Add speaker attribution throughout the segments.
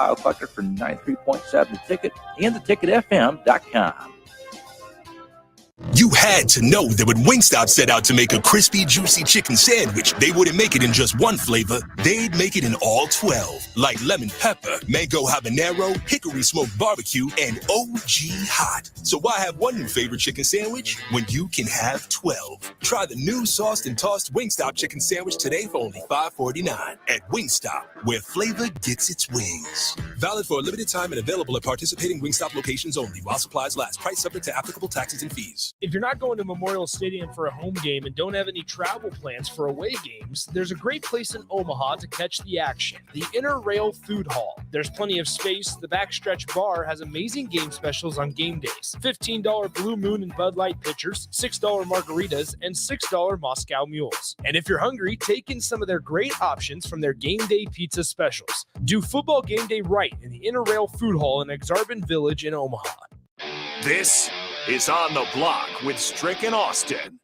Speaker 1: tile collector for 93.7 The Ticket and theticketfm.com.
Speaker 2: You had to know that when Wingstop set out to make a crispy, juicy chicken sandwich, they wouldn't make it in just one flavor. They'd make it in all 12, like lemon pepper, mango habanero, hickory smoked barbecue, and OG hot. So why have one new favorite chicken sandwich when you can have 12? Try the new sauced and tossed Wingstop chicken sandwich today for only $5.49 at Wingstop, where flavor gets its wings. Valid for a limited time and available at participating Wingstop locations only while supplies last. Price subject to applicable taxes and fees.
Speaker 3: If you're not going to Memorial Stadium for a home game and don't have any travel plans for away games, there's a great place in Omaha to catch the action, the Inner Rail Food Hall. There's plenty of space. The Backstretch Bar has amazing game specials on game days. $15 Blue Moon and Bud Light pitchers, $6 margaritas, and $6 Moscow Mules. And if you're hungry, take in some of their great options from their game day pizza specials. Do football game day right in the Inner Rail Food Hall in Exarban Village in Omaha.
Speaker 4: This is On the Block with Strick and Austin.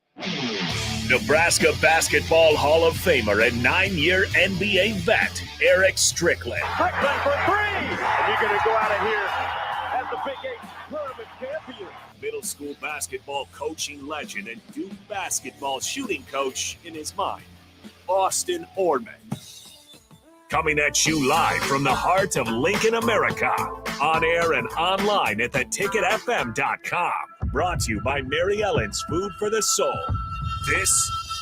Speaker 4: Nebraska Basketball Hall of Famer and 9-year NBA vet, Eric Strickland.
Speaker 5: Strickland for three! And you're going to go out of here as the Big 8 tournament champion.
Speaker 4: Middle school basketball coaching legend and Duke basketball shooting coach in his mind, Austin Orman. Coming at you live from the heart of Lincoln, America. On air and online at theticketfm.com. Brought to you by Mary Ellen's Food for the Soul. This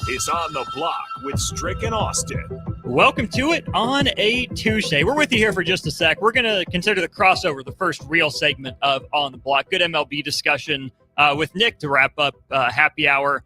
Speaker 4: is On the Block with Strick and Austin.
Speaker 6: Welcome to it on a Tuesday. We're with you here for just a sec. We're going to consider the crossover, the first real segment of On the Block. Good MLB discussion with Nick to wrap up happy hour.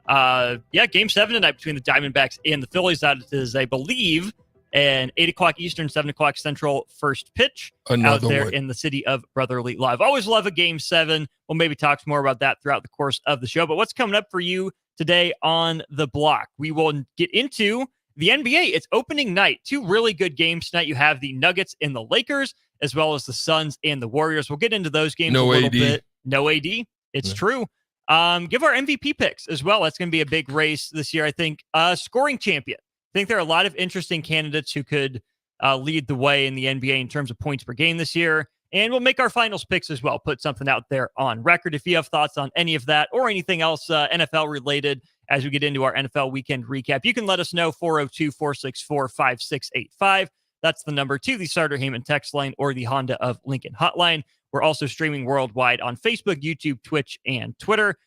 Speaker 6: Game 7 tonight between the Diamondbacks and the Phillies. That is, I believe, an 8 o'clock Eastern, 7 o'clock Central first pitch out there in the city of Brotherly Love. Always love a Game 7. We'll maybe talk more about that throughout the course of the show. But what's coming up for you today on the block? We will get into the NBA. It's opening night. 2 really good games tonight. You have the Nuggets and the Lakers, as well as the Suns and the Warriors. We'll get into those games a little bit. No AD. It's true. Give our MVP picks as well. That's going to be a big race this year, I think. Scoring champion. I think there are a lot of interesting candidates who could lead the way in the NBA in terms of points per game this year. And we'll make our finals picks as well, put something out there on record. If you have thoughts on any of that or anything else NFL related as we get into our NFL weekend recap, you can let us know. 402-464-5685. That's the number to the Starter Heyman text line or the Honda of Lincoln hotline. We're also streaming worldwide on Facebook, YouTube, Twitch, and Twitter.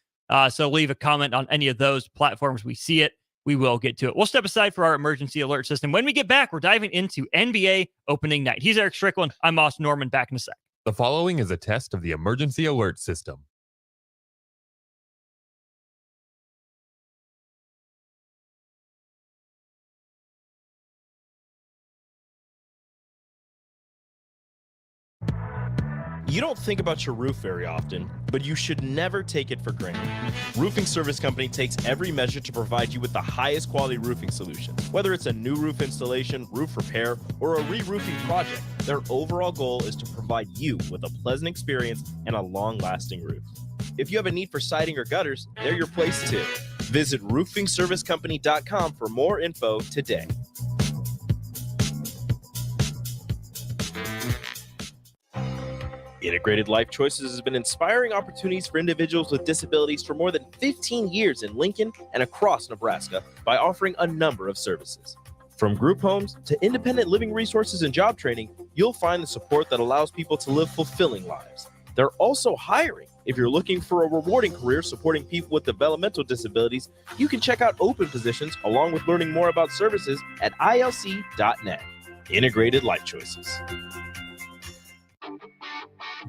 Speaker 6: So leave a comment on any of those platforms. We see it. We will get to it. We'll step aside for our emergency alert system. When we get back, we're diving into NBA opening night. He's Eric Strickland. I'm Austin Norman. Back in a sec.
Speaker 7: The following is a test of the emergency alert system.
Speaker 8: You don't think about your roof very often, but you should never take it for granted. Roofing Service Company takes every measure to provide you with the highest quality roofing solution. Whether it's a new roof installation, roof repair, or a re-roofing project, their overall goal is to provide you with a pleasant experience and a long-lasting roof. If you have a need for siding or gutters, they're your place too. Visit roofingservicecompany.com for more info today. Integrated Life Choices has been inspiring opportunities for individuals with disabilities for more than 15 years in Lincoln and across Nebraska by offering a number of services. From group homes to independent living resources and job training, you'll find the support that allows people to live fulfilling lives. They're also hiring. If you're looking for a rewarding career supporting people with developmental disabilities, you can check out open positions along with learning more about services at ilc.net. Integrated Life Choices.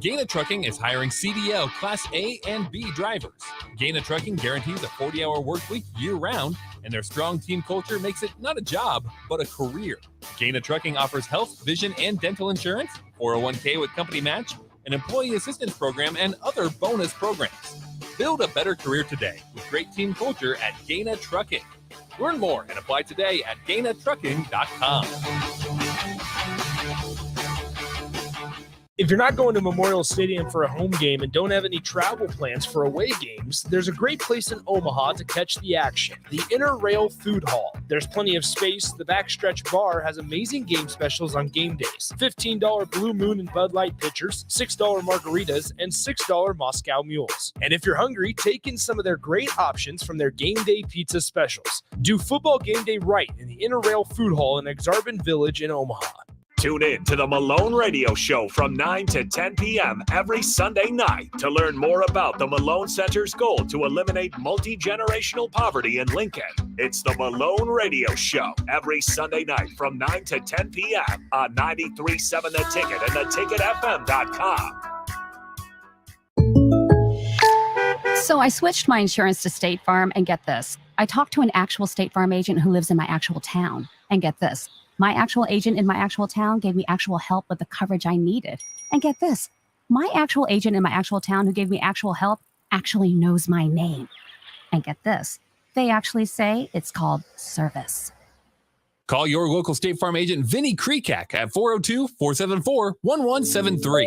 Speaker 9: Gaina Trucking is hiring CDL Class A and B drivers. Gaina Trucking guarantees a 40-hour work week year-round, and their strong team culture makes it not a job, but a career. Gaina Trucking offers health, vision, and dental insurance, 401k with company match, an employee assistance program, and other bonus programs. Build a better career today with great team culture at Gaina Trucking. Learn more and apply today at GainaTrucking.com.
Speaker 3: If you're not going to Memorial Stadium for a home game and don't have any travel plans for away games, there's a great place in Omaha to catch the action, the Inner Rail Food Hall. There's plenty of space. The Backstretch Bar has amazing game specials on game days. $15 Blue Moon and Bud Light pitchers, $6 margaritas, and $6 Moscow Mules. And if you're hungry, take in some of their great options from their game day pizza specials. Do football game day right in the Inner Rail Food Hall in Exarban Village in Omaha.
Speaker 4: Tune in to the Malone Radio Show from 9 to 10 p.m. every Sunday night to learn more about the Malone Center's goal to eliminate multi-generational poverty in Lincoln. It's the Malone Radio Show every Sunday night from 9 to 10 p.m. on 93.7 The Ticket and theticketfm.com.
Speaker 10: So I switched my insurance to State Farm, and get this. I talked to an actual State Farm agent who lives in my actual town. And get this. My actual agent in my actual town gave me actual help with the coverage I needed. And get this. My actual agent in my actual town who gave me actual help actually knows my name. And get this. They actually say it's called service.
Speaker 9: Call your local State Farm agent, Vinny Kreekak, at 402-474-1173.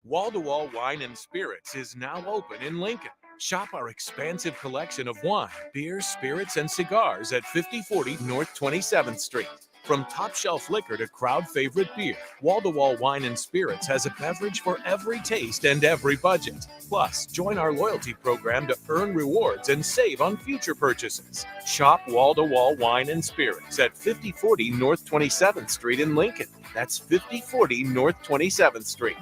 Speaker 11: Wall-to-Wall Wine and Spirits is now open in Lincoln. Shop our expansive collection of wine, beer, spirits, and cigars at 5040 North 27th Street. From top-shelf liquor to crowd-favorite beer, Wall-to-Wall Wine and Spirits has a beverage for every taste and every budget. Plus, join our loyalty program to earn rewards and save on future purchases. Shop Wall-to-Wall Wine and Spirits at 5040 North 27th Street in Lincoln. That's 5040 North 27th Street.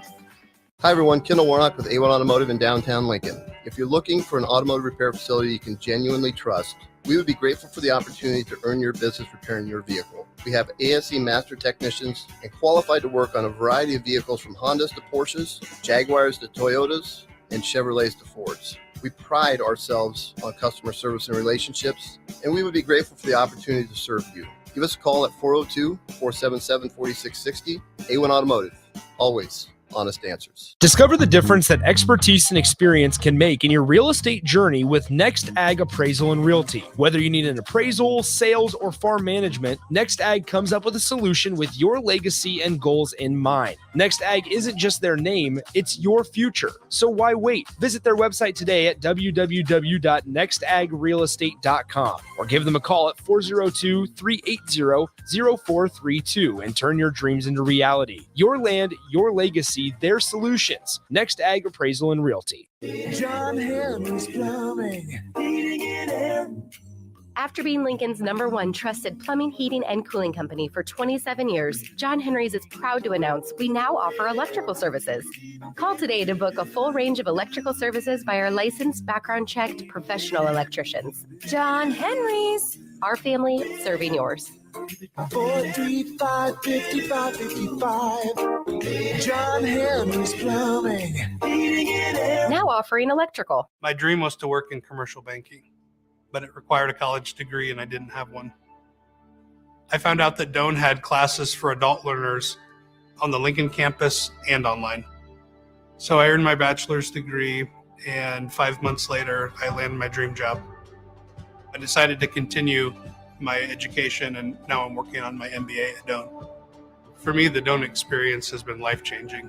Speaker 12: Hi everyone, Kendall Warnock with A1 Automotive in downtown Lincoln. If you're looking for an automotive repair facility you can genuinely trust, we would be grateful for the opportunity to earn your business repairing your vehicle. We have ASE master technicians and qualified to work on a variety of vehicles from Hondas to Porsches, Jaguars to Toyotas, and Chevrolets to Fords. We pride ourselves on customer service and relationships, and we would be grateful for the opportunity to serve you. Give us a call at 402-477-4660. A1 Automotive, always honest answers.
Speaker 3: Discover the difference that expertise and experience can make in your real estate journey with Next Ag Appraisal and Realty. Whether you need an appraisal, sales, or farm management, Next Ag comes up with a solution with your legacy and goals in mind. Next Ag isn't just their name, it's your future. So why wait? Visit their website today at www.nextagrealestate.com or give them a call at 402-380-0432 and turn your dreams into reality. Your land, your legacy, their solutions. Next Ag Appraisal and Realty.
Speaker 13: John Henry's Plumbing, heating and air.
Speaker 14: After being Lincoln's #1 trusted plumbing, heating, and cooling company for 27 years, John Henry's is proud to announce we now offer electrical services. Call today to book a full range of electrical services by our licensed, background-checked professional electricians. John Henry's, our family serving yours.
Speaker 13: 435-5555. John Henry's Plumbing, heating and air.
Speaker 14: Now offering electrical.
Speaker 15: My dream was to work in commercial banking, but it required a college degree and I didn't have one. I found out that Doane had classes for adult learners on the Lincoln campus and online. So I earned my bachelor's degree, and 5 months later, I landed my dream job. I decided to continue my education, and now I'm working on my MBA at Doane. For me, the Doane experience has been life-changing.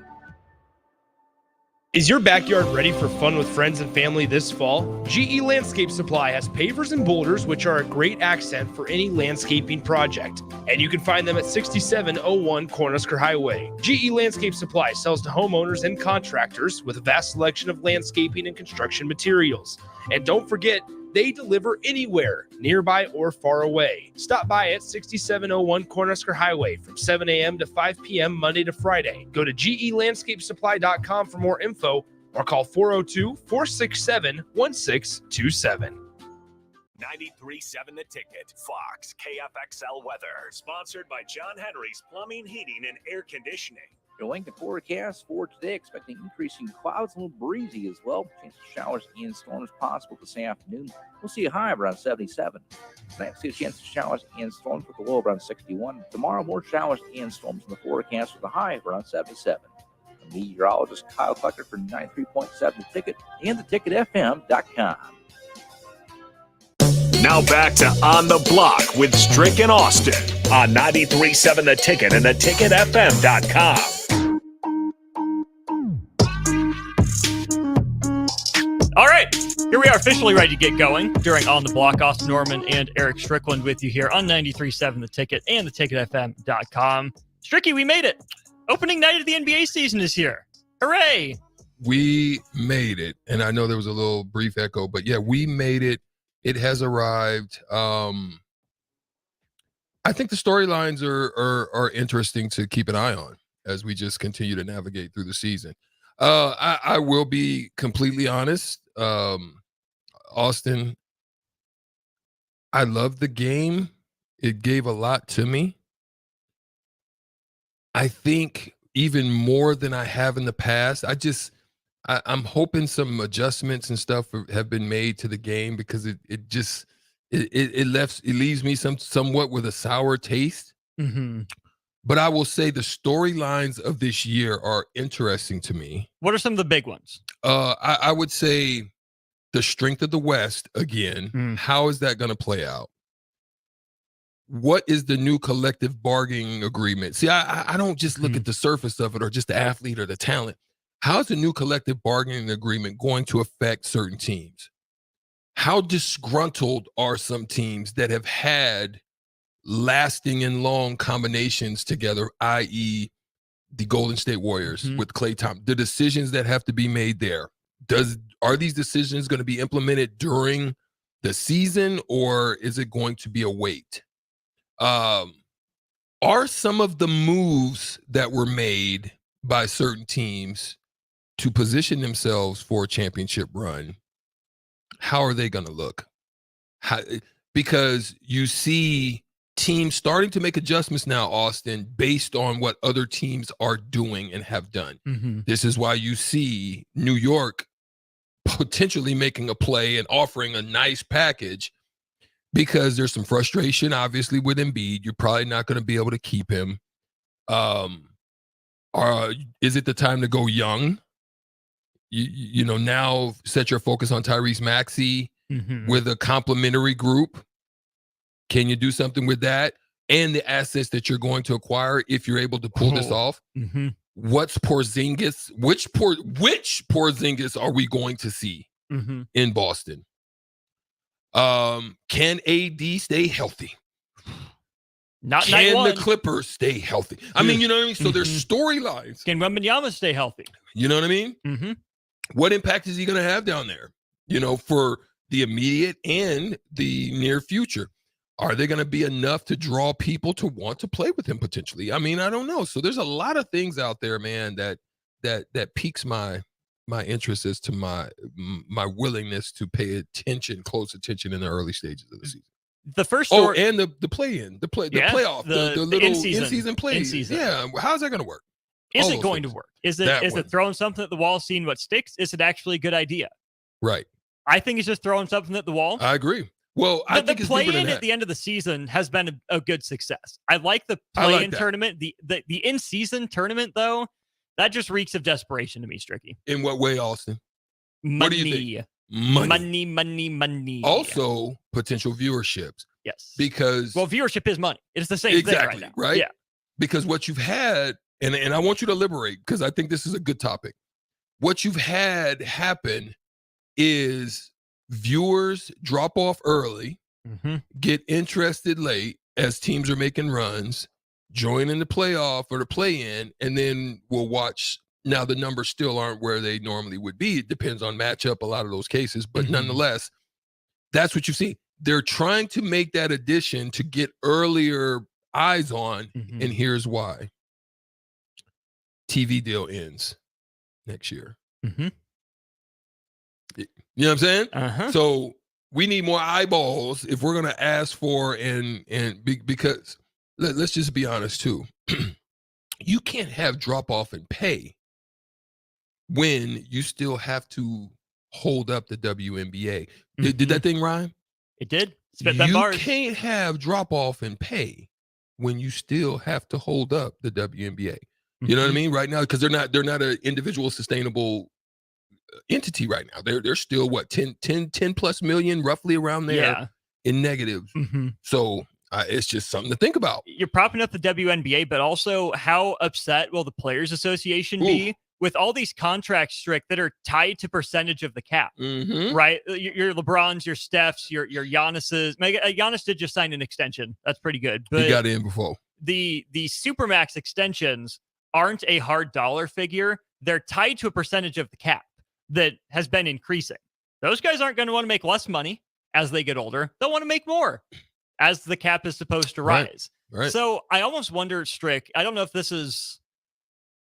Speaker 3: Is your backyard ready for fun with friends and family this fall? GE Landscape Supply has pavers and boulders, which are a great accent for any landscaping project. And you can find them at 6701 Cornhusker Highway. GE Landscape Supply sells to homeowners and contractors with a vast selection of landscaping and construction materials. And don't forget, they deliver anywhere, nearby or far away. Stop by at 6701 Cornhusker Highway from 7 a.m. to 5 p.m. Monday to Friday. Go to GELandscapeSupply.com for more info or call 402-467-1627.
Speaker 4: 93.7 The Ticket, Fox, KFXL Weather, sponsored by John Henry's Plumbing, Heating, and Air Conditioning.
Speaker 1: Your Lincoln forecast for today, expecting increasing clouds, a little breezy as well. Chance of showers and storms possible this afternoon. We'll see a high of around 77. Tonight, we'll see a chance of showers and storms with a low of around 61. Tomorrow, more showers and storms in the forecast with a high of around 77. The meteorologist Kyle Clucker for 93.7 The Ticket and theticketfm.com.
Speaker 4: Now back to On the Block with Strick and Austin on 93.7 The Ticket and theticketfm.com.
Speaker 6: All right, here we are officially ready to get going during On the Block. Austin Norman and Eric Strickland with you here on 93.7 The Ticket and theticketfm.com. Stricky, we made it. Opening night of the NBA season is here. Hooray!
Speaker 16: We made it. And I know there was a little brief echo, but yeah, we made it. It has arrived. I think the storylines are interesting to keep an eye on as we just continue to navigate through the season. I will be completely honest. Austin, I love the game. It gave a lot to me. I think even more than I have in the past. I'm hoping some adjustments and stuff have been made to the game because it leaves me somewhat with a sour taste.
Speaker 6: Mm-hmm.
Speaker 16: But I will say the storylines of this year are interesting to me.
Speaker 6: What are some of the big ones?
Speaker 16: I would say the strength of the West again. How is that going to play out? What is the new collective bargaining agreement? See, I don't just look at the surface of it or just the athlete or the talent. How is the new collective bargaining agreement going to affect certain teams? How disgruntled are some teams that have had lasting and long combinations together, i.e. the Golden State Warriors with Klay Thompson, the decisions that have to be made there? Are these decisions going to be implemented during the season, or is it going to be a wait? Are some of the moves that were made by certain teams to position themselves for a championship run, how are they going to look? Because you see teams starting to make adjustments now, Austin, based on what other teams are doing and have done.
Speaker 6: Mm-hmm.
Speaker 16: This is why you see New York potentially making a play and offering a nice package, because there's some frustration, obviously, with Embiid. You're probably not going to be able to keep him. Is it the time to go young? You know, now set your focus on Tyrese Maxey with a complementary group. Can you do something with that? And the assets that you're going to acquire if you're able to pull this off. What's Porzingis? Which Porzingis are we going to see in Boston? Can AD stay healthy?
Speaker 6: Can
Speaker 16: the Clippers stay healthy? I mean, you know what I mean? So there's storylines.
Speaker 6: Can Wembanyama stay healthy?
Speaker 16: You know what I mean? What impact is he going to have down there? You know, for the immediate and the near future. Are they going to be enough to draw people to want to play with him potentially? I mean, I don't know. So there's a lot of things out there, man, that piques my interest as to my willingness to pay close attention in the early stages of the season.
Speaker 6: The first
Speaker 16: and the play-in, the playoff, the little in-season play.
Speaker 6: In-season.
Speaker 16: Yeah, how's that going to work?
Speaker 6: Is it going to work? Is it throwing something at the wall, seeing what sticks? Is it actually a good idea?
Speaker 16: Right.
Speaker 6: I think it's just throwing something at the wall.
Speaker 16: I agree. Well, I think
Speaker 6: the play-in at the end of the season has been a good success. I like the play-in tournament. The in-season tournament, though, that just reeks of desperation to me, Stricky.
Speaker 16: In what way, Austin?
Speaker 6: Money.
Speaker 16: What do you think?
Speaker 6: Money.
Speaker 16: Also, potential viewerships.
Speaker 6: Yes.
Speaker 16: Because
Speaker 6: viewership is money. It's the same thing right now.
Speaker 16: Right?
Speaker 6: Yeah.
Speaker 16: Because what you've had, and I want you to liberate, because I think this is a good topic. What you've had happen is viewers drop off early, get interested late as teams are making runs, join in the playoff or the play-in, and then we'll watch. Now, the numbers still aren't where they normally would be. It depends on matchup, a lot of those cases. But nonetheless, that's what you see. They're trying to make that addition to get earlier eyes on, and here's why. TV deal ends next year. You know what I'm saying? So we need more eyeballs if we're going to ask for because let's just be honest too. You can't have drop off in pay when you still have to hold up the WNBA. Did that thing rhyme?
Speaker 6: It did.
Speaker 16: You can't have drop off in pay when you still have to hold up the WNBA. You know what I mean? Right now, because they're not an individual sustainable entity right now. They're still what 10 plus million roughly around there in negative. So it's just something to think about.
Speaker 6: You're propping up the WNBA, but also how upset will the Players Association be with all these contracts, strict that are tied to percentage of the cap,
Speaker 16: Mm-hmm.
Speaker 6: right? Your LeBrons, your Stephs, your Giannis's. Giannis did just sign an extension. That's pretty good. But
Speaker 16: He got in before.
Speaker 6: the Supermax extensions aren't a hard dollar figure. They're tied to a percentage of the cap that has been increasing. Those guys aren't going to want to make less money as they get older. They'll want to make more as the cap is supposed to rise.
Speaker 16: Right.
Speaker 6: So I almost wonder, Strick, I don't know if this is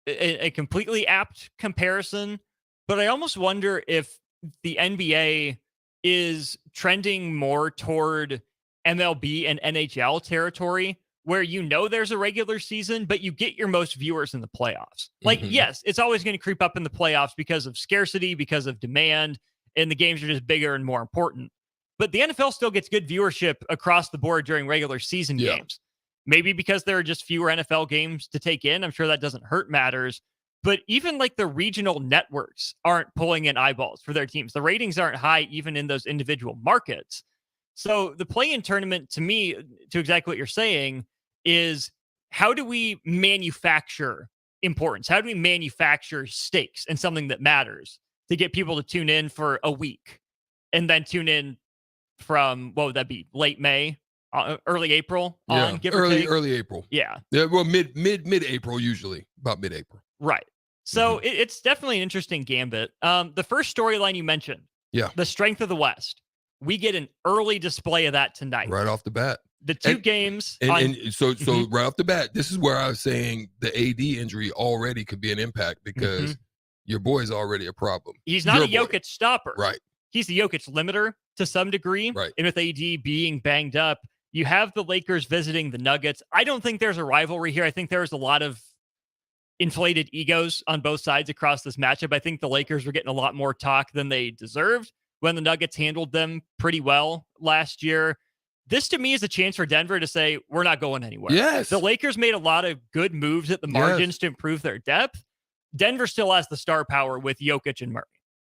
Speaker 6: a completely apt comparison, but I almost wonder if the NBA is trending more toward MLB and NHL territory, where there's a regular season, but you get your most viewers in the playoffs. Like, yes, it's always going to creep up in the playoffs because of scarcity, because of demand, and the games are just bigger and more important. But the NFL still gets good viewership across the board during regular season games. Maybe because there are just fewer NFL games to take in. I'm sure that doesn't hurt matters. But even like the regional networks aren't pulling in eyeballs for their teams. The ratings aren't high even in those individual markets. So the play-in tournament, to me, to exactly what you're saying, is how do we manufacture importance? How do we manufacture stakes and something that matters to get people to tune in for a week and then tune in from, what would that be, late May? Early April on, give or take?
Speaker 16: Early April.
Speaker 6: Yeah.
Speaker 16: Well, mid-April usually, about mid-April.
Speaker 6: Right. So it's definitely an interesting gambit. The first storyline you mentioned, the strength of the West, we get an early display of that tonight.
Speaker 16: Right off the bat.
Speaker 6: The two games.
Speaker 16: So right off the bat, this is where I was saying the AD injury already could be an impact because your boy's already a problem.
Speaker 6: He's not a Jokic stopper.
Speaker 16: Right.
Speaker 6: He's the Jokic limiter to some degree.
Speaker 16: Right.
Speaker 6: And with AD being banged up, you have the Lakers visiting the Nuggets. I don't think there's a rivalry here. I think there's a lot of inflated egos on both sides across this matchup. I think the Lakers were getting a lot more talk than they deserved when the Nuggets handled them pretty well last year. This, to me, is a chance for Denver to say, we're not going anywhere.
Speaker 16: Yes.
Speaker 6: The Lakers made a lot of good moves at the margins to improve their depth. Denver still has the star power with Jokic and Murray.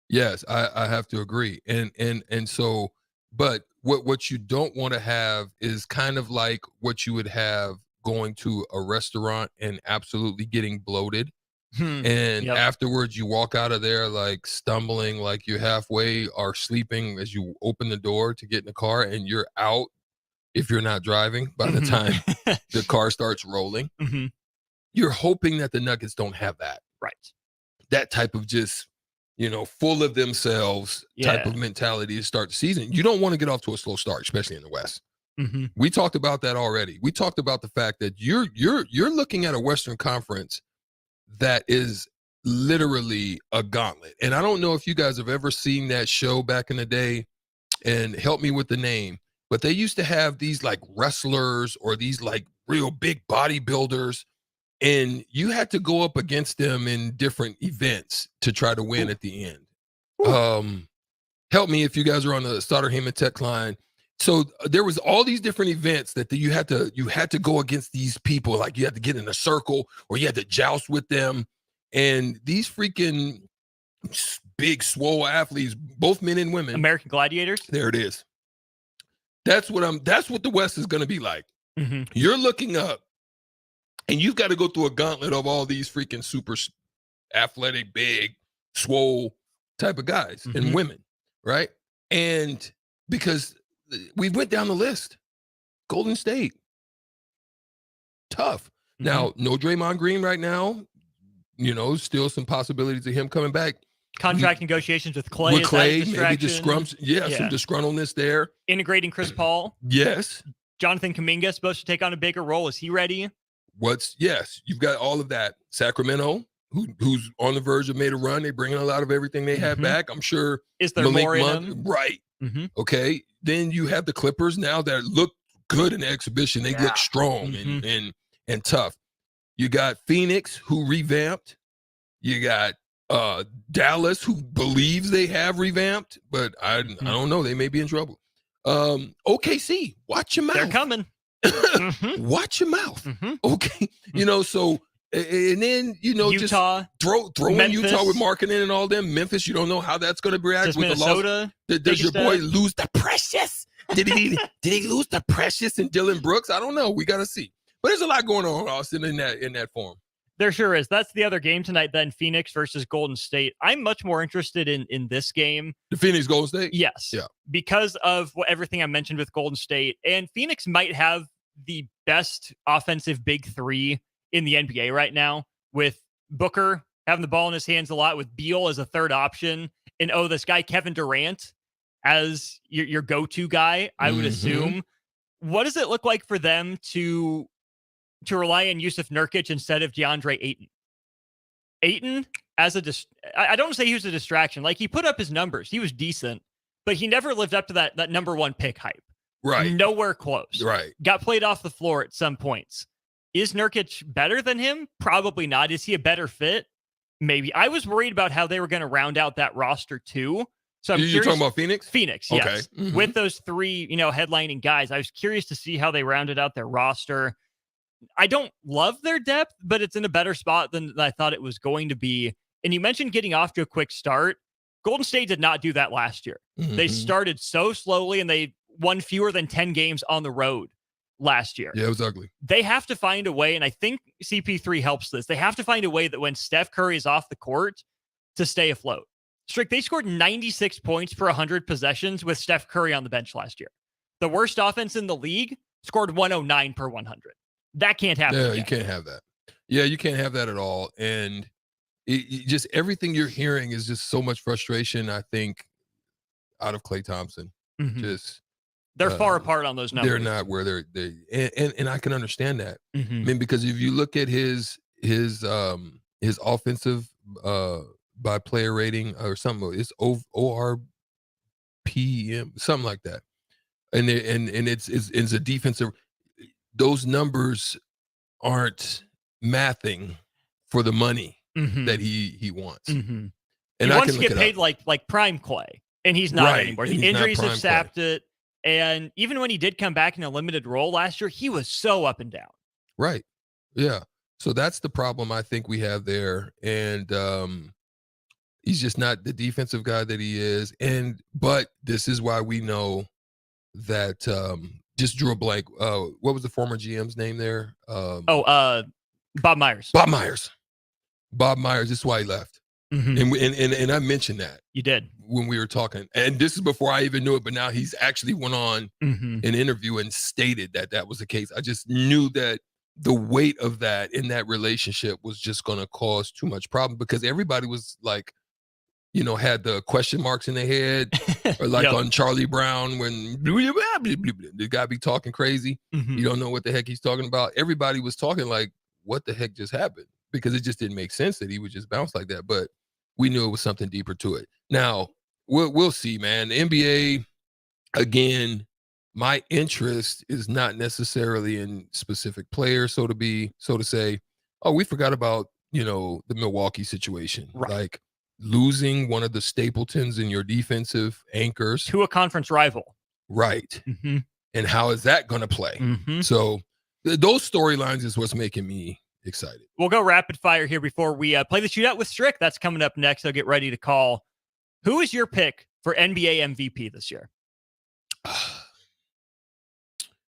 Speaker 16: Yes, I have to agree. And so, but what you don't want to have is kind of like what you would have going to a restaurant and absolutely getting bloated. And afterwards you walk out of there like stumbling, like you halfway are sleeping as you open the door to get in the car and you're out if you're not driving by the time the car starts rolling. You're hoping that the Nuggets don't have that.
Speaker 6: Right.
Speaker 16: That type of just, full of themselves type of mentality to start the season. You don't want to get off to a slow start, especially in the West. We talked about that already. We talked about the fact that you're looking at a Western Conference that is literally a gauntlet. And I don't know if you guys have ever seen that show back in the day, and help me with the name, but they used to have these like wrestlers or these like real big bodybuilders, and you had to go up against them in different events to try to win at the end. Help me if you guys are on the Stoddard Heyman text line. So there was all these different events that you had to go against these people. Like you had to get in a circle or you had to joust with them. And these freaking big swole athletes, both men and women.
Speaker 6: American Gladiators.
Speaker 16: There it is. That's what the West is going to be like. You're looking up and you've got to go through a gauntlet of all these freaking super athletic, big, swole type of guys and women. Right. And because we went down the list. Golden State. Tough. Now, no Draymond Green right now. Still some possibilities of him coming back.
Speaker 6: Contract negotiations with Clay.
Speaker 16: With Clay, maybe some disgruntledness there.
Speaker 6: Integrating Chris Paul.
Speaker 16: Yes.
Speaker 6: Jonathan Kuminga supposed to take on a bigger role. Is he ready?
Speaker 16: Yes. You've got all of that. Sacramento, who's on the verge of made a run. They're bringing a lot of everything they have back. I'm sure.
Speaker 6: Is there
Speaker 16: Malik
Speaker 6: more in
Speaker 16: Monk,
Speaker 6: them?
Speaker 16: Right. Okay. Then you have the Clippers now that look good in the exhibition. They look strong and tough. You got Phoenix, who revamped. You got Dallas, who believes they have revamped, but I don't know. They may be in trouble. OKC, watch your mouth.
Speaker 6: They're coming.
Speaker 16: Watch your mouth. Okay. So and then
Speaker 6: Utah,
Speaker 16: just throw in Utah with Markkanen and all them. Memphis, you don't know how that's going to react
Speaker 6: Does
Speaker 16: with
Speaker 6: Minnesota,
Speaker 16: the loss. Does your boy lose the Precious? Did he lose the Precious and Dylan Brooks? I don't know. We got to see. But there's a lot going on, Austin, in that form.
Speaker 6: There sure is. That's the other game tonight then, Phoenix versus Golden State. I'm much more interested in this game.
Speaker 16: The Phoenix Golden State?
Speaker 6: Yes.
Speaker 16: Yeah.
Speaker 6: Because of everything I mentioned with Golden State. And Phoenix might have the best offensive big three in the NBA right now, with Booker having the ball in his hands a lot, with Beal as a third option, and this guy Kevin Durant as your go-to guy, I would assume. What does it look like for them to rely on Yusuf Nurkic instead of DeAndre Ayton? Ayton, I don't say he was a distraction. Like, he put up his numbers. He was decent, but he never lived up to that number one pick hype.
Speaker 16: Right.
Speaker 6: Nowhere close.
Speaker 16: Right.
Speaker 6: Got played off the floor at some points. Is Nurkic better than him? Probably not. Is he a better fit? Maybe. I was worried about how they were going to round out that roster too. So
Speaker 16: You're talking about Phoenix?
Speaker 6: Phoenix,
Speaker 16: Okay.
Speaker 6: yes. With those three, headlining guys, I was curious to see how they rounded out their roster. I don't love their depth, but it's in a better spot than I thought it was going to be. And you mentioned getting off to a quick start. Golden State did not do that last year. They started so slowly, and they won fewer than 10 games on the road last year.
Speaker 16: Yeah, it was ugly.
Speaker 6: They have to find a way, and I think CP3 helps this. They have to find a way that when Steph Curry is off the court to stay afloat. Strick, they scored 96 points per 100 possessions with Steph Curry on the bench last year. The worst offense in the league scored 109 per 100. That can't happen.
Speaker 16: Yeah,
Speaker 6: again.
Speaker 16: you can't have that. Yeah, you can't have that at all. And it just everything you're hearing is just so much frustration, I think, out of Klay Thompson. Just
Speaker 6: they're far apart on those numbers.
Speaker 16: They're not where they and I can understand that. I
Speaker 6: Mhm.
Speaker 16: mean, because if you look at his offensive by player rating or something, it's ORPM, something like that. And it's a defensive. Those numbers aren't mathing for the money that he wants.
Speaker 6: And
Speaker 16: And
Speaker 6: he
Speaker 16: I
Speaker 6: wants
Speaker 16: can
Speaker 6: to
Speaker 16: look
Speaker 6: get
Speaker 16: it
Speaker 6: paid
Speaker 16: up.
Speaker 6: like prime Clay, and he's not
Speaker 16: Right,
Speaker 6: anymore.
Speaker 16: and
Speaker 6: The
Speaker 16: he's not
Speaker 6: injuries have
Speaker 16: prime
Speaker 6: sapped it. And even when he did come back in a limited role last year, he was so up and down.
Speaker 16: Right. Yeah. So that's the problem I think we have there. And he's just not the defensive guy that he is. But this is why we know that just drew a blank. What was the former GM's name there?
Speaker 6: Bob Myers.
Speaker 16: Bob Myers. Bob Myers. This is why he left.
Speaker 6: Mhm.
Speaker 16: And I mentioned that.
Speaker 6: You did.
Speaker 16: When we were talking. And this is before I even knew it, but now he's actually went on an interview and stated that that was the case. I just knew that the weight of that in that relationship was just going to cause too much problem, because everybody was like, had the question marks in their head, or like on Charlie Brown when the guy be talking crazy. You don't know what the heck he's talking about. Everybody was talking like, what the heck just happened? Because it just didn't make sense that he would just bounce like that. But we knew it was something deeper to it. Now, we'll see, man. The NBA, again, my interest is not necessarily in specific players, so to say. Oh, we forgot about, the Milwaukee situation.
Speaker 6: Right.
Speaker 16: Like losing one of the Stapletons in your defensive anchors
Speaker 6: to a conference rival.
Speaker 16: Right. And how is that going to play? So those storylines is what's making me excited.
Speaker 6: We'll go rapid fire here before we play the shootout with Strick. That's coming up next. So get ready to call. Who is your pick for NBA MVP this year?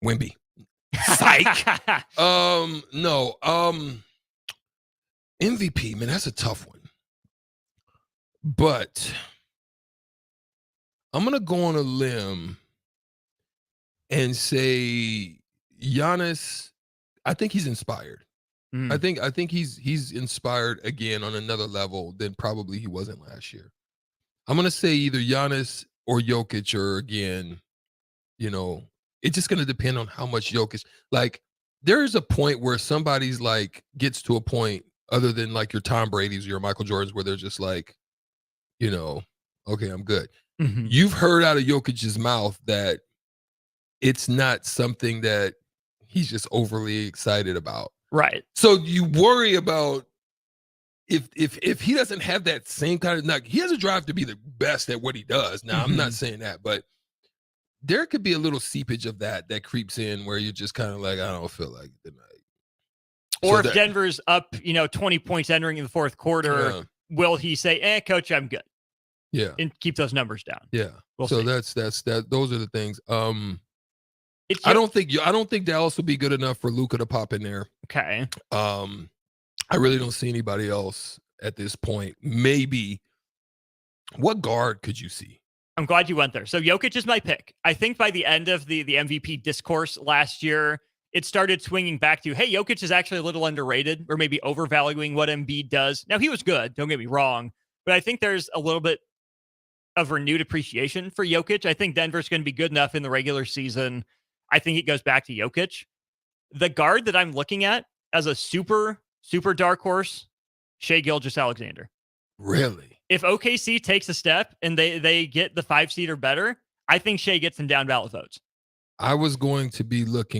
Speaker 16: Wemby. Psych. No. MVP, man, that's a tough one. But I'm gonna go on a limb and say Giannis. I think he's inspired. I think he's inspired again on another level than probably he wasn't last year. I'm gonna say either Giannis or Jokic, or again, it's just gonna depend on how much Jokic. Like, there is a point where somebody's like gets to a point other than like your Tom Brady's or your Michael Jordans where they're just like, okay, I'm good. You've heard out of Jokic's mouth that it's not something that he's just overly excited about.
Speaker 6: Right.
Speaker 16: So you worry about if he doesn't have that same kind of, like, he has a drive to be the best at what he does. Now, I'm not saying that, but there could be a little seepage of that creeps in where you're just kind of like, I don't feel like it tonight.
Speaker 6: Or if Denver's up, 20 points entering the fourth quarter, will he say, coach, I'm good?
Speaker 16: Yeah.
Speaker 6: And keep those numbers down.
Speaker 16: Yeah.
Speaker 6: We'll
Speaker 16: so
Speaker 6: see.
Speaker 16: that's those are the things. I don't think Dallas will be good enough for Luka to pop in there.
Speaker 6: Okay.
Speaker 16: I I really don't see anybody else at this point. Maybe what guard could you see?
Speaker 6: I'm glad you went there. So Jokic is my pick. I think by the end of the MVP discourse last year, it started swinging back to, hey, Jokic is actually a little underrated or maybe overvaluing what Embiid does. Now, he was good. Don't get me wrong. But I think there's a little bit of renewed appreciation for Jokic. I think Denver's going to be good enough in the regular season. I think it goes back to Jokic. The guard that I'm looking at as a super dark horse, Shai Gilgeous-Alexander.
Speaker 16: Really?
Speaker 6: If OKC takes a step and they get the 5 seed or better, I think Shai gets them down ballot votes.
Speaker 16: I was going to look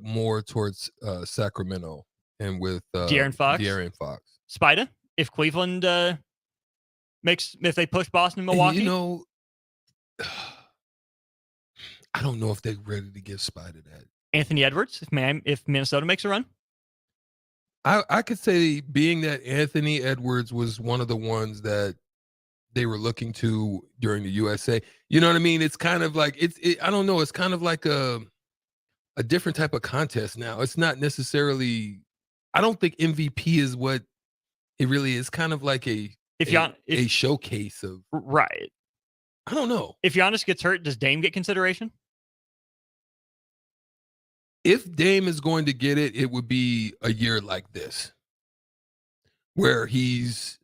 Speaker 16: more towards Sacramento and with
Speaker 6: De'Aaron Fox. Spida, if Cleveland if they push Boston and Milwaukee.
Speaker 16: I don't know if they're ready to give Spida that.
Speaker 6: Anthony Edwards, if Minnesota makes a run.
Speaker 16: I could say, being that Anthony Edwards was one of the ones that they were looking to during the USA. You know what I mean? It's kind of like I don't know. It's kind of like a different type of contest now. It's not necessarily. I don't think MVP is what it really is. Kind of like a showcase of
Speaker 6: right.
Speaker 16: I don't know.
Speaker 6: If Giannis gets hurt, does Dame get consideration?
Speaker 16: If Dame is going to get it, it would be a year like this, where he's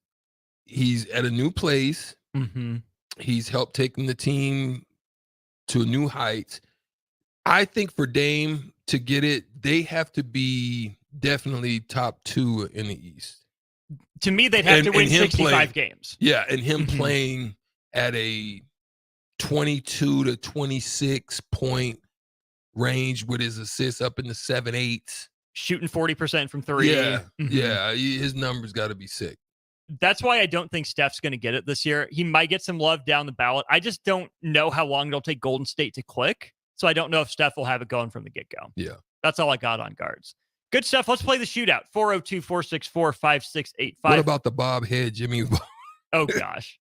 Speaker 16: at a new place.
Speaker 6: Mm-hmm.
Speaker 16: He's helped taking the team to a new height. I think for Dame to get it, they have to be definitely top 2 in the East.
Speaker 6: To me, they'd have to win 65 games.
Speaker 16: Yeah, and him playing at a 22 to 26 point range with his assists up in the 7-8,
Speaker 6: shooting 40% from 3.
Speaker 16: Yeah, his numbers got to be sick.
Speaker 6: That's why I don't think Steph's going to get it this year. He might get some love down the ballot. I just don't know how long it'll take Golden State to click. So I don't know if Steph will have it going from the get-go.
Speaker 16: Yeah.
Speaker 6: That's all I got on guards. Good stuff. Let's play the shootout. 402-464-5685.
Speaker 16: What about the Bob Head, Jimmy?
Speaker 6: Oh, gosh.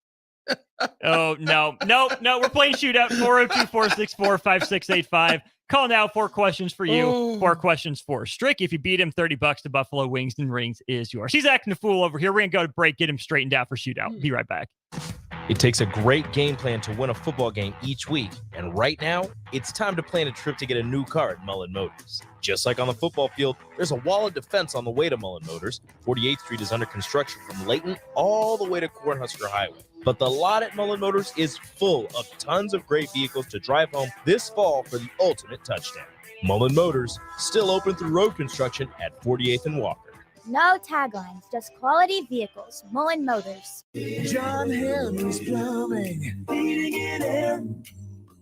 Speaker 6: Oh, no. We're playing shootout. 402-464-5685. Call now. 4 questions for you. 4 questions for Strick. If you beat him, $30 to Buffalo Wings and Rings is yours. He's acting a fool over here. We're going to go to break, get him straightened out for shootout. Be right back.
Speaker 8: It takes a great game plan to win a football game each week. And right now, it's time to plan a trip to get a new car at Mullen Motors. Just like on the football field, there's a wall of defense on the way to Mullen Motors. 48th Street is under construction from Layton all the way to Cornhusker Highway. But the lot at Mullen Motors is full of tons of great vehicles to drive home this fall for the ultimate touchdown. Mullen Motors, still open through road construction at 48th and Walker.
Speaker 17: No taglines, just quality vehicles. Mullen Motors.
Speaker 13: John Henry's Plumbing. Heating and air.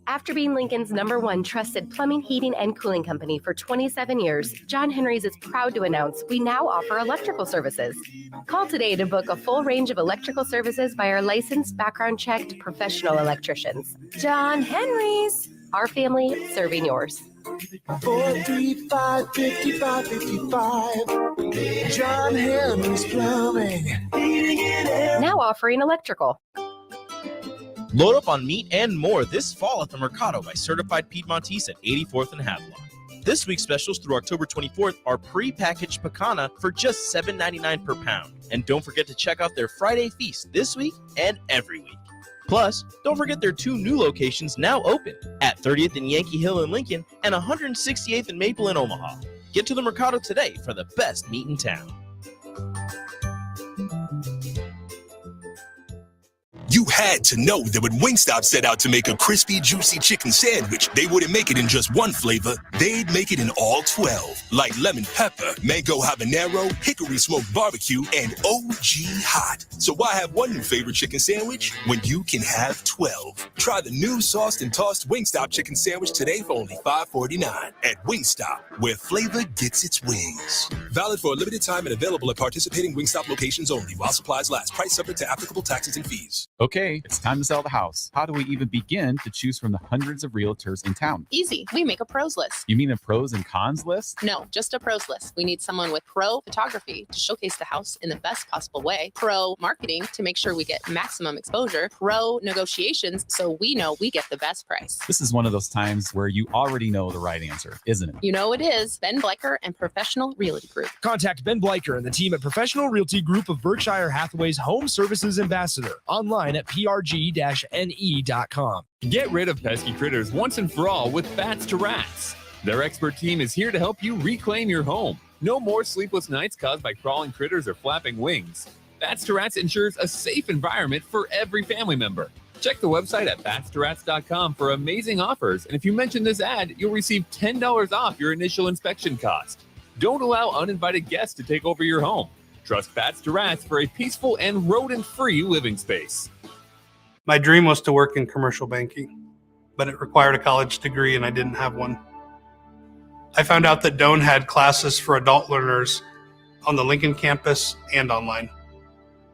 Speaker 14: After being Lincoln's #1 trusted plumbing, heating, and cooling company for 27 years, John Henry's is proud to announce we now offer electrical services. Call today to book a full range of electrical services by our licensed, background-checked professional electricians. John Henry's, our family serving yours.
Speaker 13: 435-5555. John Henry's Plumbing. Heating and air.
Speaker 14: Now offering electrical.
Speaker 8: Load up on meat and more this fall at the Mercado by Certified Piedmontese at 84th and Havelock. This week's specials through October 24th are pre-packaged picana for just $7.99 per pound. And don't forget to check out their Friday feast this week and every week. Plus, don't forget their 2 new locations now open at 30th and Yankee Hill in Lincoln and 168th and Maple in Omaha. Get to the Mercado today for the best meat in town.
Speaker 2: You had to know that when Wingstop set out to make a crispy, juicy chicken sandwich, they wouldn't make it in just one flavor. They'd make it in all 12, like lemon pepper, mango habanero, hickory smoked barbecue, and OG hot. So why have one new favorite chicken sandwich when you can have 12? Try the new sauced and tossed Wingstop chicken sandwich today for only $5.49 at Wingstop, where flavor gets its wings. Valid for a limited time and available at participating Wingstop locations only while supplies last. Price subject to applicable taxes and fees.
Speaker 18: Okay, it's time to sell the house. How do we even begin to choose from the hundreds of realtors in town?
Speaker 19: Easy. We make a pros list.
Speaker 18: You mean a pros and cons list?
Speaker 19: No, just a pros list. We need someone with pro photography to showcase the house in the best possible way, pro marketing to make sure we get maximum exposure, pro negotiations so we know we get the best price.
Speaker 18: This is one of those times where you already know the right answer, isn't it?
Speaker 19: You know it is. Ben Bleicher and Professional Realty Group.
Speaker 3: Contact Ben Bleicher and the team at Professional Realty Group of Berkshire Hathaway's Home Services Ambassador. Online at prg-ne.com.
Speaker 9: Get rid of pesky critters once and for all with Bats to Rats. Their expert team is here to help you reclaim your home. No more sleepless nights caused by crawling critters or flapping wings. Bats to Rats ensures a safe environment for every family member. Check the website at batstorats.com for amazing offers. And if you mention this ad, you'll receive $10 off your initial inspection cost. Don't allow uninvited guests to take over your home. Trust Bats to Rats for a peaceful and rodent-free living space.
Speaker 15: My dream was to work in commercial banking, but it required a college degree and I didn't have one. I found out that Doane had classes for adult learners on the Lincoln campus and online.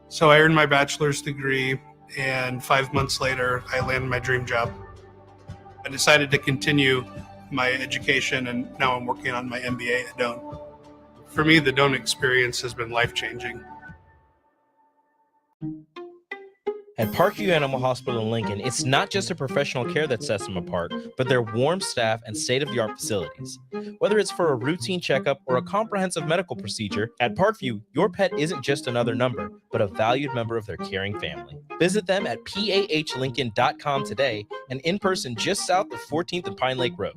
Speaker 15: So I earned my bachelor's degree, and 5 months later, I landed my dream job. I decided to continue my education, and now I'm working on my MBA at Doane. For me, the Doane experience has been life-changing.
Speaker 8: At Parkview Animal Hospital in Lincoln, it's not just a professional care that sets them apart, but their warm staff and state-of-the-art facilities. Whether it's for a routine checkup or a comprehensive medical procedure, at Parkview, your pet isn't just another number, but a valued member of their caring family. Visit them at pahlincoln.com today and in person just south of 14th and Pine Lake Road.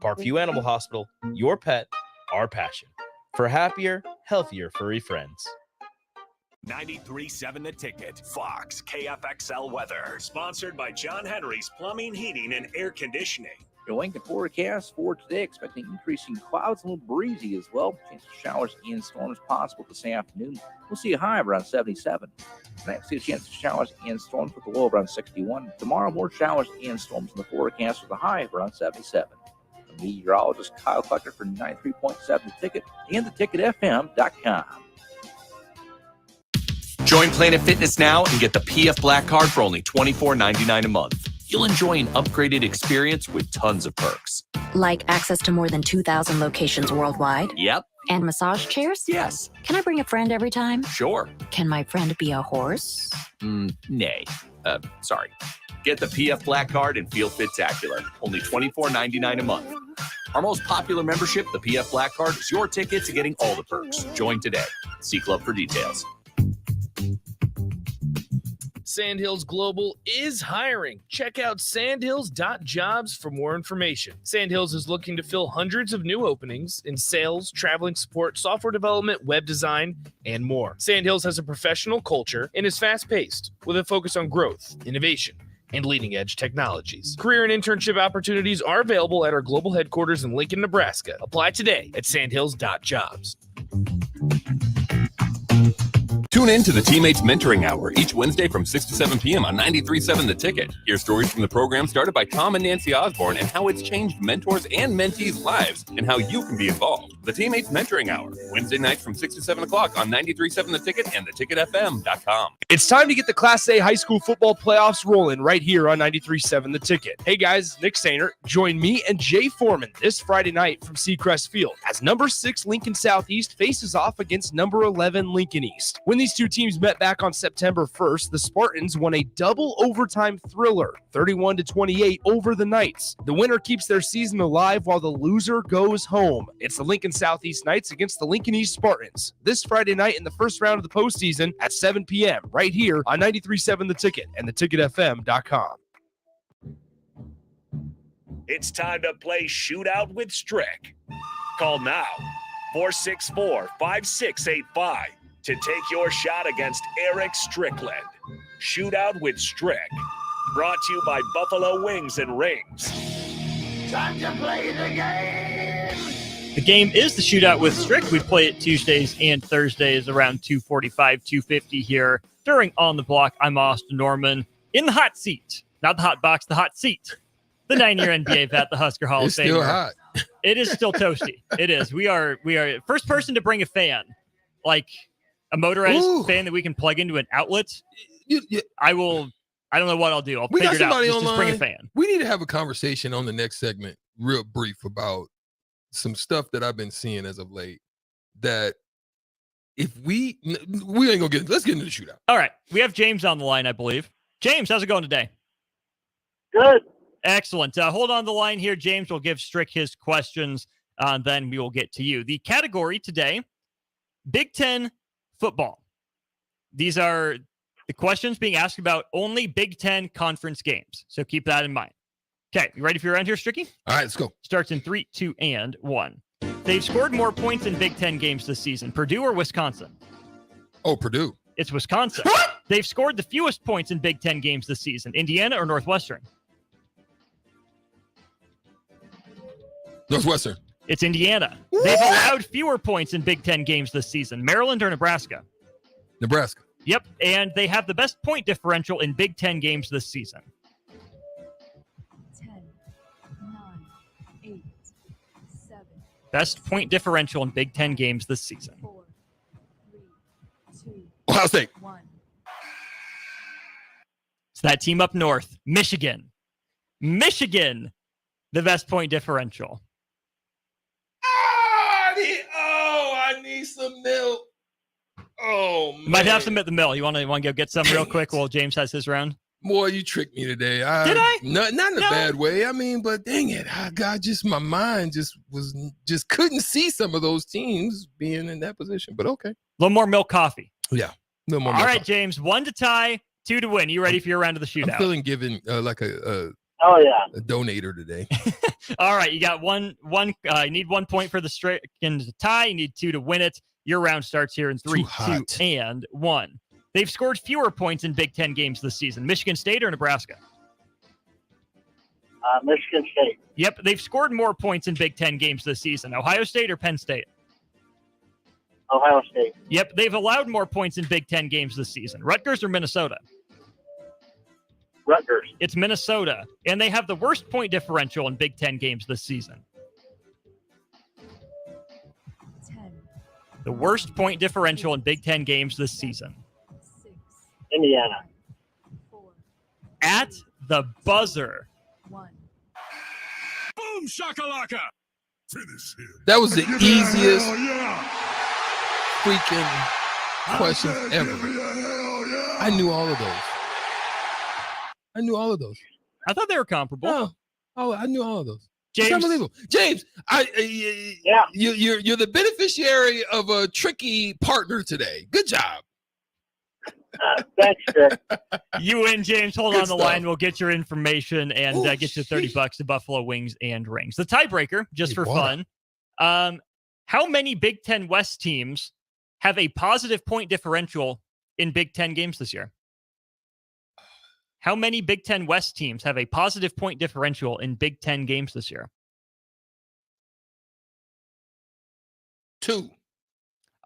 Speaker 8: Parkview Animal Hospital, your pet, our passion. For happier, healthier furry friends.
Speaker 4: 93.7 The Ticket, Fox, KFXL weather. Sponsored by John Henry's Plumbing, Heating, and Air Conditioning.
Speaker 1: Your Lincoln forecast for today, expecting increasing clouds, a little breezy as well. Chance of showers and storms possible this afternoon. We'll see a high of around 77. Tonight, see a chance of showers and storms with a low of around 61. Tomorrow, more showers and storms in the forecast with a high of around 77. The meteorologist Kyle Clucker for 93.7 The Ticket and theticketfm.com.
Speaker 20: Join Planet Fitness now and get the PF Black Card for only $24.99 a month. You'll enjoy an upgraded experience with tons of perks.
Speaker 21: Like access to more than 2,000 locations worldwide?
Speaker 20: Yep.
Speaker 21: And massage chairs?
Speaker 20: Yes.
Speaker 21: Can I bring a friend every time?
Speaker 20: Sure.
Speaker 21: Can my friend be a horse?
Speaker 20: Nay. Sorry. Get the PF Black Card and feel fit-tacular. Only $24.99 a month. Our most popular membership, the PF Black Card, is your ticket to getting all the perks. Join today. See Club for details.
Speaker 3: Sandhills Global is hiring. Check out sandhills.jobs for more information. Sandhills is looking to fill hundreds of new openings in sales, traveling support, software development, web design, and more. Sandhills has a professional culture and is fast-paced with a focus on growth, innovation, and leading-edge technologies. Career and internship opportunities are available at our global headquarters in Lincoln, Nebraska. Apply today at sandhills.jobs.
Speaker 9: Tune in to the Teammates Mentoring Hour each Wednesday from 6 to 7 p.m. on 93.7 The Ticket. Hear stories from the program started by Tom and Nancy Osborne and how it's changed mentors and mentees' lives and how you can be involved. The Teammates Mentoring Hour, Wednesday nights from 6 to 7 o'clock on 93.7 The Ticket and theticketfm.com.
Speaker 3: It's time to get the Class A high school football playoffs rolling right here on 93.7 The Ticket. Hey guys, Nick Sainer. Join me and Jay Foreman this Friday night from Seacrest Field as number 6 Lincoln Southeast faces off against number 11 Lincoln East. When these two teams met back on September 1st, the Spartans won a double overtime thriller, 31-28 over the Knights. The winner keeps their season alive while the loser goes home. It's the Lincoln Southeast Knights against the Lincoln East Spartans this Friday night in the first round of the postseason at 7 p.m. right here on 93.7 The Ticket and theticketfm.com.
Speaker 4: It's time to play Shootout with Strick. Call now, 464-5685. to take your shot against Eric Strickland. Shootout with Strick. Brought to you by Buffalo Wings and Rings.
Speaker 13: Time to play the game!
Speaker 6: The game is the Shootout with Strick. We play it Tuesdays and Thursdays around 2:45, 2:50 here during On the Block. I'm Austin Norman in the hot seat. Not the hot box, the hot seat. The 9-year NBA vet, the Husker Hall of Fame.
Speaker 16: It's still hot.
Speaker 6: It is still toasty. It is. We are first person to bring a fan, like a motorized fan that we can plug into an outlet. I will I don't know what I'll do. I'll
Speaker 16: We got
Speaker 6: figure it out.
Speaker 16: somebody
Speaker 6: Just bring a
Speaker 16: online.
Speaker 6: fan.
Speaker 16: We need to have a conversation on the next segment, real brief, about some stuff that I've been seeing as of late. That if we ain't gonna get. Let's get into the shootout.
Speaker 6: All right. We have James on the line, I believe. James, how's it going today?
Speaker 5: Good.
Speaker 6: Excellent. Hold on the line here. James will give Strick his questions. Then we will get to you. The category today, Big Ten football. These are the questions being asked about only Big Ten conference games. So keep that in mind. Okay, you ready for your round here, Stricky?
Speaker 16: All right, let's go.
Speaker 6: Starts in 3, 2, and 1. They've scored more points in Big Ten games this season. Purdue or Wisconsin?
Speaker 16: Oh, Purdue.
Speaker 6: It's Wisconsin. They've scored the fewest points in Big Ten games this season. Indiana or Northwestern?
Speaker 16: Northwestern.
Speaker 6: It's Indiana. They've allowed fewer points in Big Ten games this season. Maryland or Nebraska?
Speaker 16: Nebraska.
Speaker 6: Yep, and they have the best point differential in Big Ten games this season.
Speaker 22: 10, 9, 8, 7.
Speaker 6: Best point differential in Big Ten games this season.
Speaker 22: 4, 3, 2,
Speaker 16: Ohio State.
Speaker 22: 1.
Speaker 6: It's that team up north, Michigan. Michigan, the best point differential.
Speaker 16: I need some milk. Oh, man.
Speaker 6: You might have some at the mill. You want to go get some real quick while James has his round?
Speaker 16: Boy, you tricked me today.
Speaker 6: Did I?
Speaker 16: Not in a bad way. I mean, but dang it. My mind just couldn't see some of those teams being in that position. But okay.
Speaker 6: A little more milk coffee.
Speaker 16: Yeah. A little more
Speaker 6: All
Speaker 16: milk
Speaker 6: right,
Speaker 16: coffee.
Speaker 6: James. 1 to tie, 2 to win. You ready for your round of the shootout?
Speaker 16: I'm feeling given like a donator today.
Speaker 6: All right, you got one. You need 1 point for the straight and the tie. You need 2 to win it. Your round starts here in 3, 2, and 1. They've scored fewer points in Big Ten games this season. Michigan State or Nebraska?
Speaker 5: Michigan State.
Speaker 6: Yep, they've scored more points in Big Ten games this season. Ohio State or Penn State?
Speaker 5: Ohio State.
Speaker 6: Yep, they've allowed more points in Big Ten games this season. Rutgers or Minnesota?
Speaker 5: Rutgers.
Speaker 6: It's Minnesota, and they have the worst point differential in Big Ten games this season.
Speaker 22: 10,
Speaker 6: The worst point differential in Big Ten games this season.
Speaker 22: 6,
Speaker 5: Indiana.
Speaker 22: 4,
Speaker 6: At the buzzer.
Speaker 22: 1.
Speaker 4: Boom shakalaka.
Speaker 16: That was the easiest freaking questions ever. I knew all of those.
Speaker 6: I thought they were comparable.
Speaker 16: Oh, I knew all of those.
Speaker 6: James.
Speaker 16: It's unbelievable. James, you're the beneficiary of a tricky partner today. Good job.
Speaker 5: Thanks, Chris.
Speaker 6: You win, James. Hold
Speaker 16: Good
Speaker 6: on the
Speaker 16: stuff.
Speaker 6: line. We'll get your information and get you $30 to Buffalo Wings and Rings. The tiebreaker, just for fun. How many Big Ten West teams have a positive point differential in Big Ten games this year? How many Big Ten West teams have a positive point differential in Big Ten games this year?
Speaker 16: 2.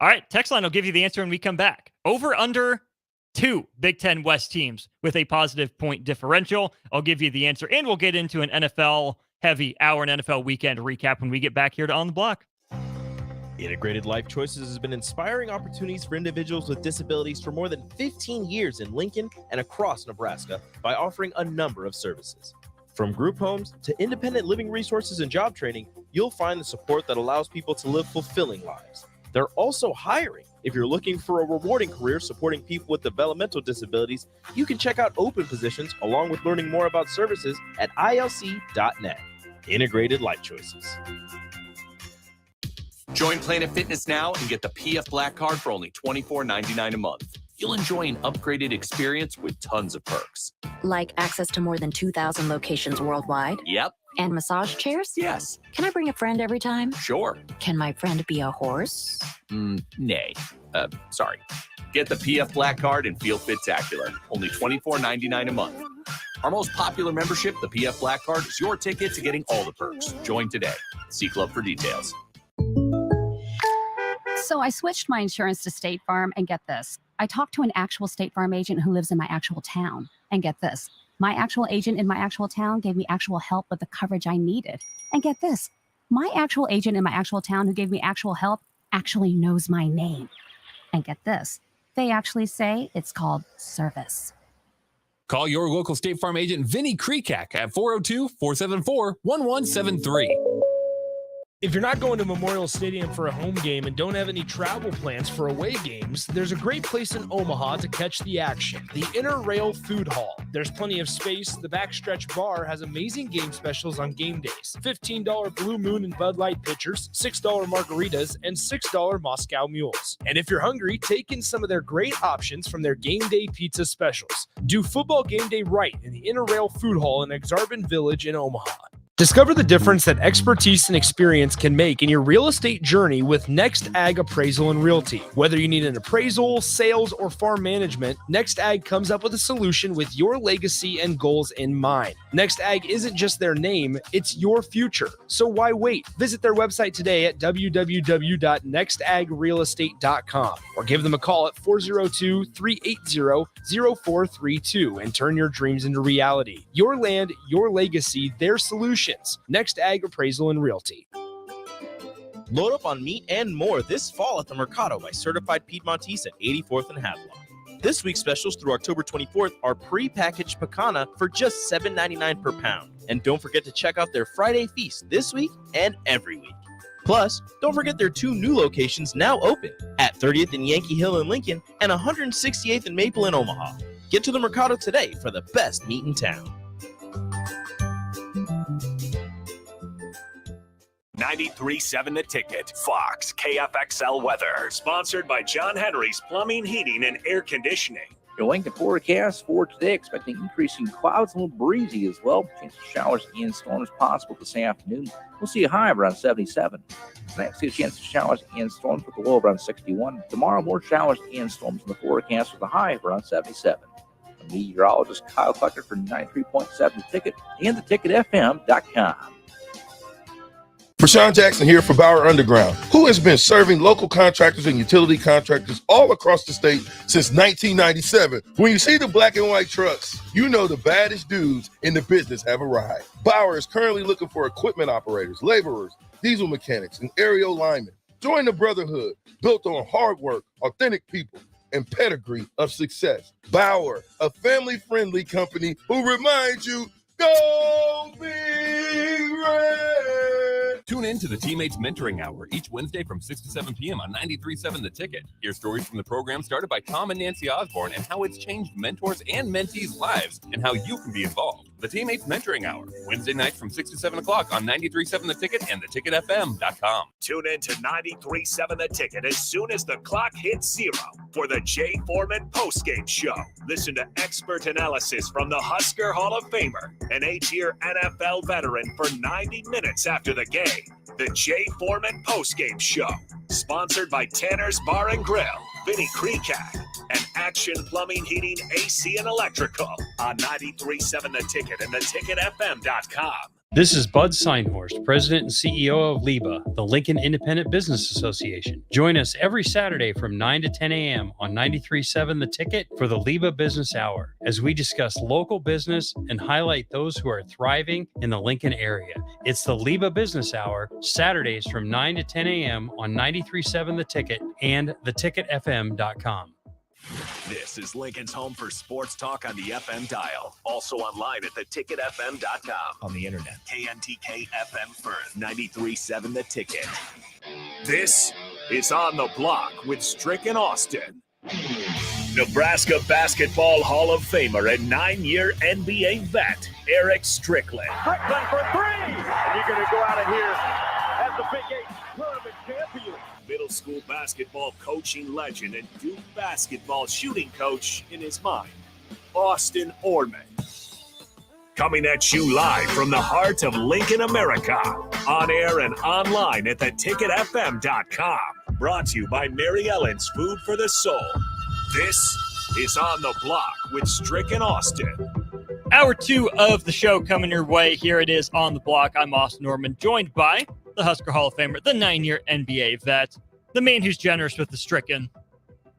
Speaker 6: All right, text line will give you the answer when we come back. Over under 2 Big Ten West teams with a positive point differential. I'll give you the answer, and we'll get into an NFL heavy hour and NFL weekend recap when we get back here to On the Block.
Speaker 8: Integrated Life Choices has been inspiring opportunities for individuals with disabilities for more than 15 years in Lincoln and across Nebraska by offering a number of services. From group homes to independent living resources and job training, you'll find the support that allows people to live fulfilling lives. They're also hiring. If you're looking for a rewarding career supporting people with developmental disabilities, you can check out open positions along with learning more about services at ilc.net. Integrated Life Choices.
Speaker 20: Join Planet Fitness now and get the PF Black Card for only $24.99 a month. You'll enjoy an upgraded experience with tons of perks.
Speaker 21: Like access to more than 2,000 locations worldwide?
Speaker 20: Yep.
Speaker 21: And massage chairs?
Speaker 20: Yes.
Speaker 21: Can I bring a friend every time?
Speaker 20: Sure.
Speaker 21: Can my friend be a horse?
Speaker 20: Nay. Sorry. Get the PF Black Card and feel fit-tacular. Only $24.99 a month. Our most popular membership, the PF Black Card, is your ticket to getting all the perks. Join today. See Club for details.
Speaker 10: So I switched my insurance to State Farm, and get this. I talked to an actual State Farm agent who lives in my actual town. And get this. My actual agent in my actual town gave me actual help with the coverage I needed. And get this. My actual agent in my actual town who gave me actual help actually knows my name. And get this. They actually say it's called service.
Speaker 9: Call your local State Farm agent, Vinny Krekak, at 402-474-1173.
Speaker 3: If you're not going to Memorial Stadium for a home game and don't have any travel plans for away games, there's a great place in Omaha to catch the action, the Inner Rail Food Hall. There's plenty of space. The Backstretch Bar has amazing game specials on game days. $15 Blue Moon and Bud Light pitchers, $6 margaritas, and $6 Moscow Mules. And if you're hungry, take in some of their great options from their game day pizza specials. Do football game day right in the Inner Rail Food Hall in Exarban Village in Omaha. Discover the difference that expertise and experience can make in your real estate journey with Next Ag Appraisal and Realty. Whether you need an appraisal, sales, or farm management, Next Ag comes up with a solution with your legacy and goals in mind. Next Ag isn't just their name, it's your future. So why wait? Visit their website today at www.nextagrealestate.com or give them a call at 402-380-0432 and turn your dreams into reality. Your land, your legacy, their solution. Next Ag Appraisal and Realty.
Speaker 8: Load up on meat and more this fall at the Mercado by Certified Piedmontese at 84th and Havelock. This week's specials through October 24th are pre-packaged pecana for just $7.99 per pound. And don't forget to check out their Friday feast this week and every week. Plus, don't forget their 2 new locations now open at 30th and Yankee Hill in Lincoln and 168th and Maple in Omaha. Get to the Mercado today for the best meat in town.
Speaker 4: 93.7 The Ticket, Fox, KFXL weather. Sponsored by John Henry's Plumbing, Heating, and Air Conditioning.
Speaker 1: Your Lincoln forecast for today, expecting increasing clouds, a little breezy as well. Chance of showers and storms possible this afternoon. We'll see a high of around 77. Next, see a chance of showers and storms with a low of around 61. Tomorrow, more showers and storms in the forecast with a high of around 77. Meteorologist Kyle Clucker for 93.7 The Ticket and theticketfm.com.
Speaker 7: Rashawn Jackson here for Bauer Underground, who has been serving local contractors and utility contractors all across the state since 1997. When you see the black and white trucks, you know the baddest dudes in the business have arrived. Bauer is currently looking for equipment operators, laborers, diesel mechanics, and aerial linemen. Join the brotherhood built on hard work, authentic people, and pedigree of success. Bauer, a family-friendly company who reminds you, go Big Red!
Speaker 9: Tune in to the Teammates Mentoring Hour each Wednesday from 6 to 7 p.m. on 93.7 The Ticket. Hear stories from the program started by Tom and Nancy Osborne and how it's changed mentors and mentees' lives and how you can be involved. The Teammates Mentoring Hour, Wednesday nights from 6 to 7 o'clock on 93.7 The Ticket and theticketfm.com.
Speaker 4: Tune in to 93.7 The Ticket as soon as the clock hits 0 for the Jay Foreman postgame show. Listen to expert analysis from the Husker Hall of Famer, an 8-year NFL veteran for 90 minutes after the game. The Jay Foreman postgame show, sponsored by Tanner's Bar and Grill, Vinny Krekak, and Action Plumbing, Heating, AC, and Electrical on 93.7 The Ticket and theticketfm.com.
Speaker 11: This is Bud Seinhorst, President and CEO of LIBA, the Lincoln Independent Business Association. Join us every Saturday from 9 to 10 a.m. on 93.7 The Ticket for the LIBA Business Hour, as we discuss local business and highlight those who are thriving in the Lincoln area. It's the LIBA Business Hour, Saturdays from 9 to 10 a.m. on 93.7 The Ticket and theticketfm.com.
Speaker 4: This is Lincoln's home for sports talk on the FM dial. Also online at theticketfm.com. On the internet. KNTK FM Firth, 93.7 The Ticket. This is On the Block with Strick and Austin. Nebraska Basketball Hall of Famer and 9-year NBA vet, Eric Strickland.
Speaker 23: Strickland for 3! And you're going to go out of here as the Big 8 tournament champion.
Speaker 4: Middle school basketball coaching legend and Duke basketball shooting coach in his mind, Austin Orman. Coming at you live from the heart of Lincoln, America. On air and online at theticketfm.com. Brought to you by Mary Ellen's Food for the Soul. This is On the Block with Strick and Austin.
Speaker 6: Hour 2 of the show coming your way. Here it is On the Block. I'm Austin Norman, joined by the Husker Hall of Famer, the 9-year NBA vet, the man who's generous with the stricken.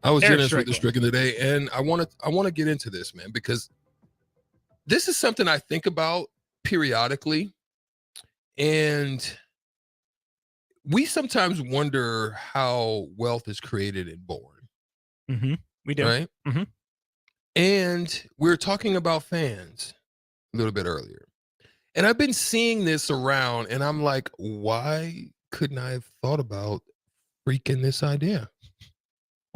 Speaker 16: I was
Speaker 6: Eric
Speaker 16: generous
Speaker 6: Strickland.
Speaker 16: with the stricken today, and I want to get into this, man, because this is something I think about periodically, and we sometimes wonder how wealth is created and born.
Speaker 6: Mm-hmm. We do.
Speaker 16: Right?
Speaker 6: Mm-hmm.
Speaker 16: And we're talking about fans a little bit earlier. And I've been seeing this around, and I'm like, why couldn't I have thought about freaking this idea?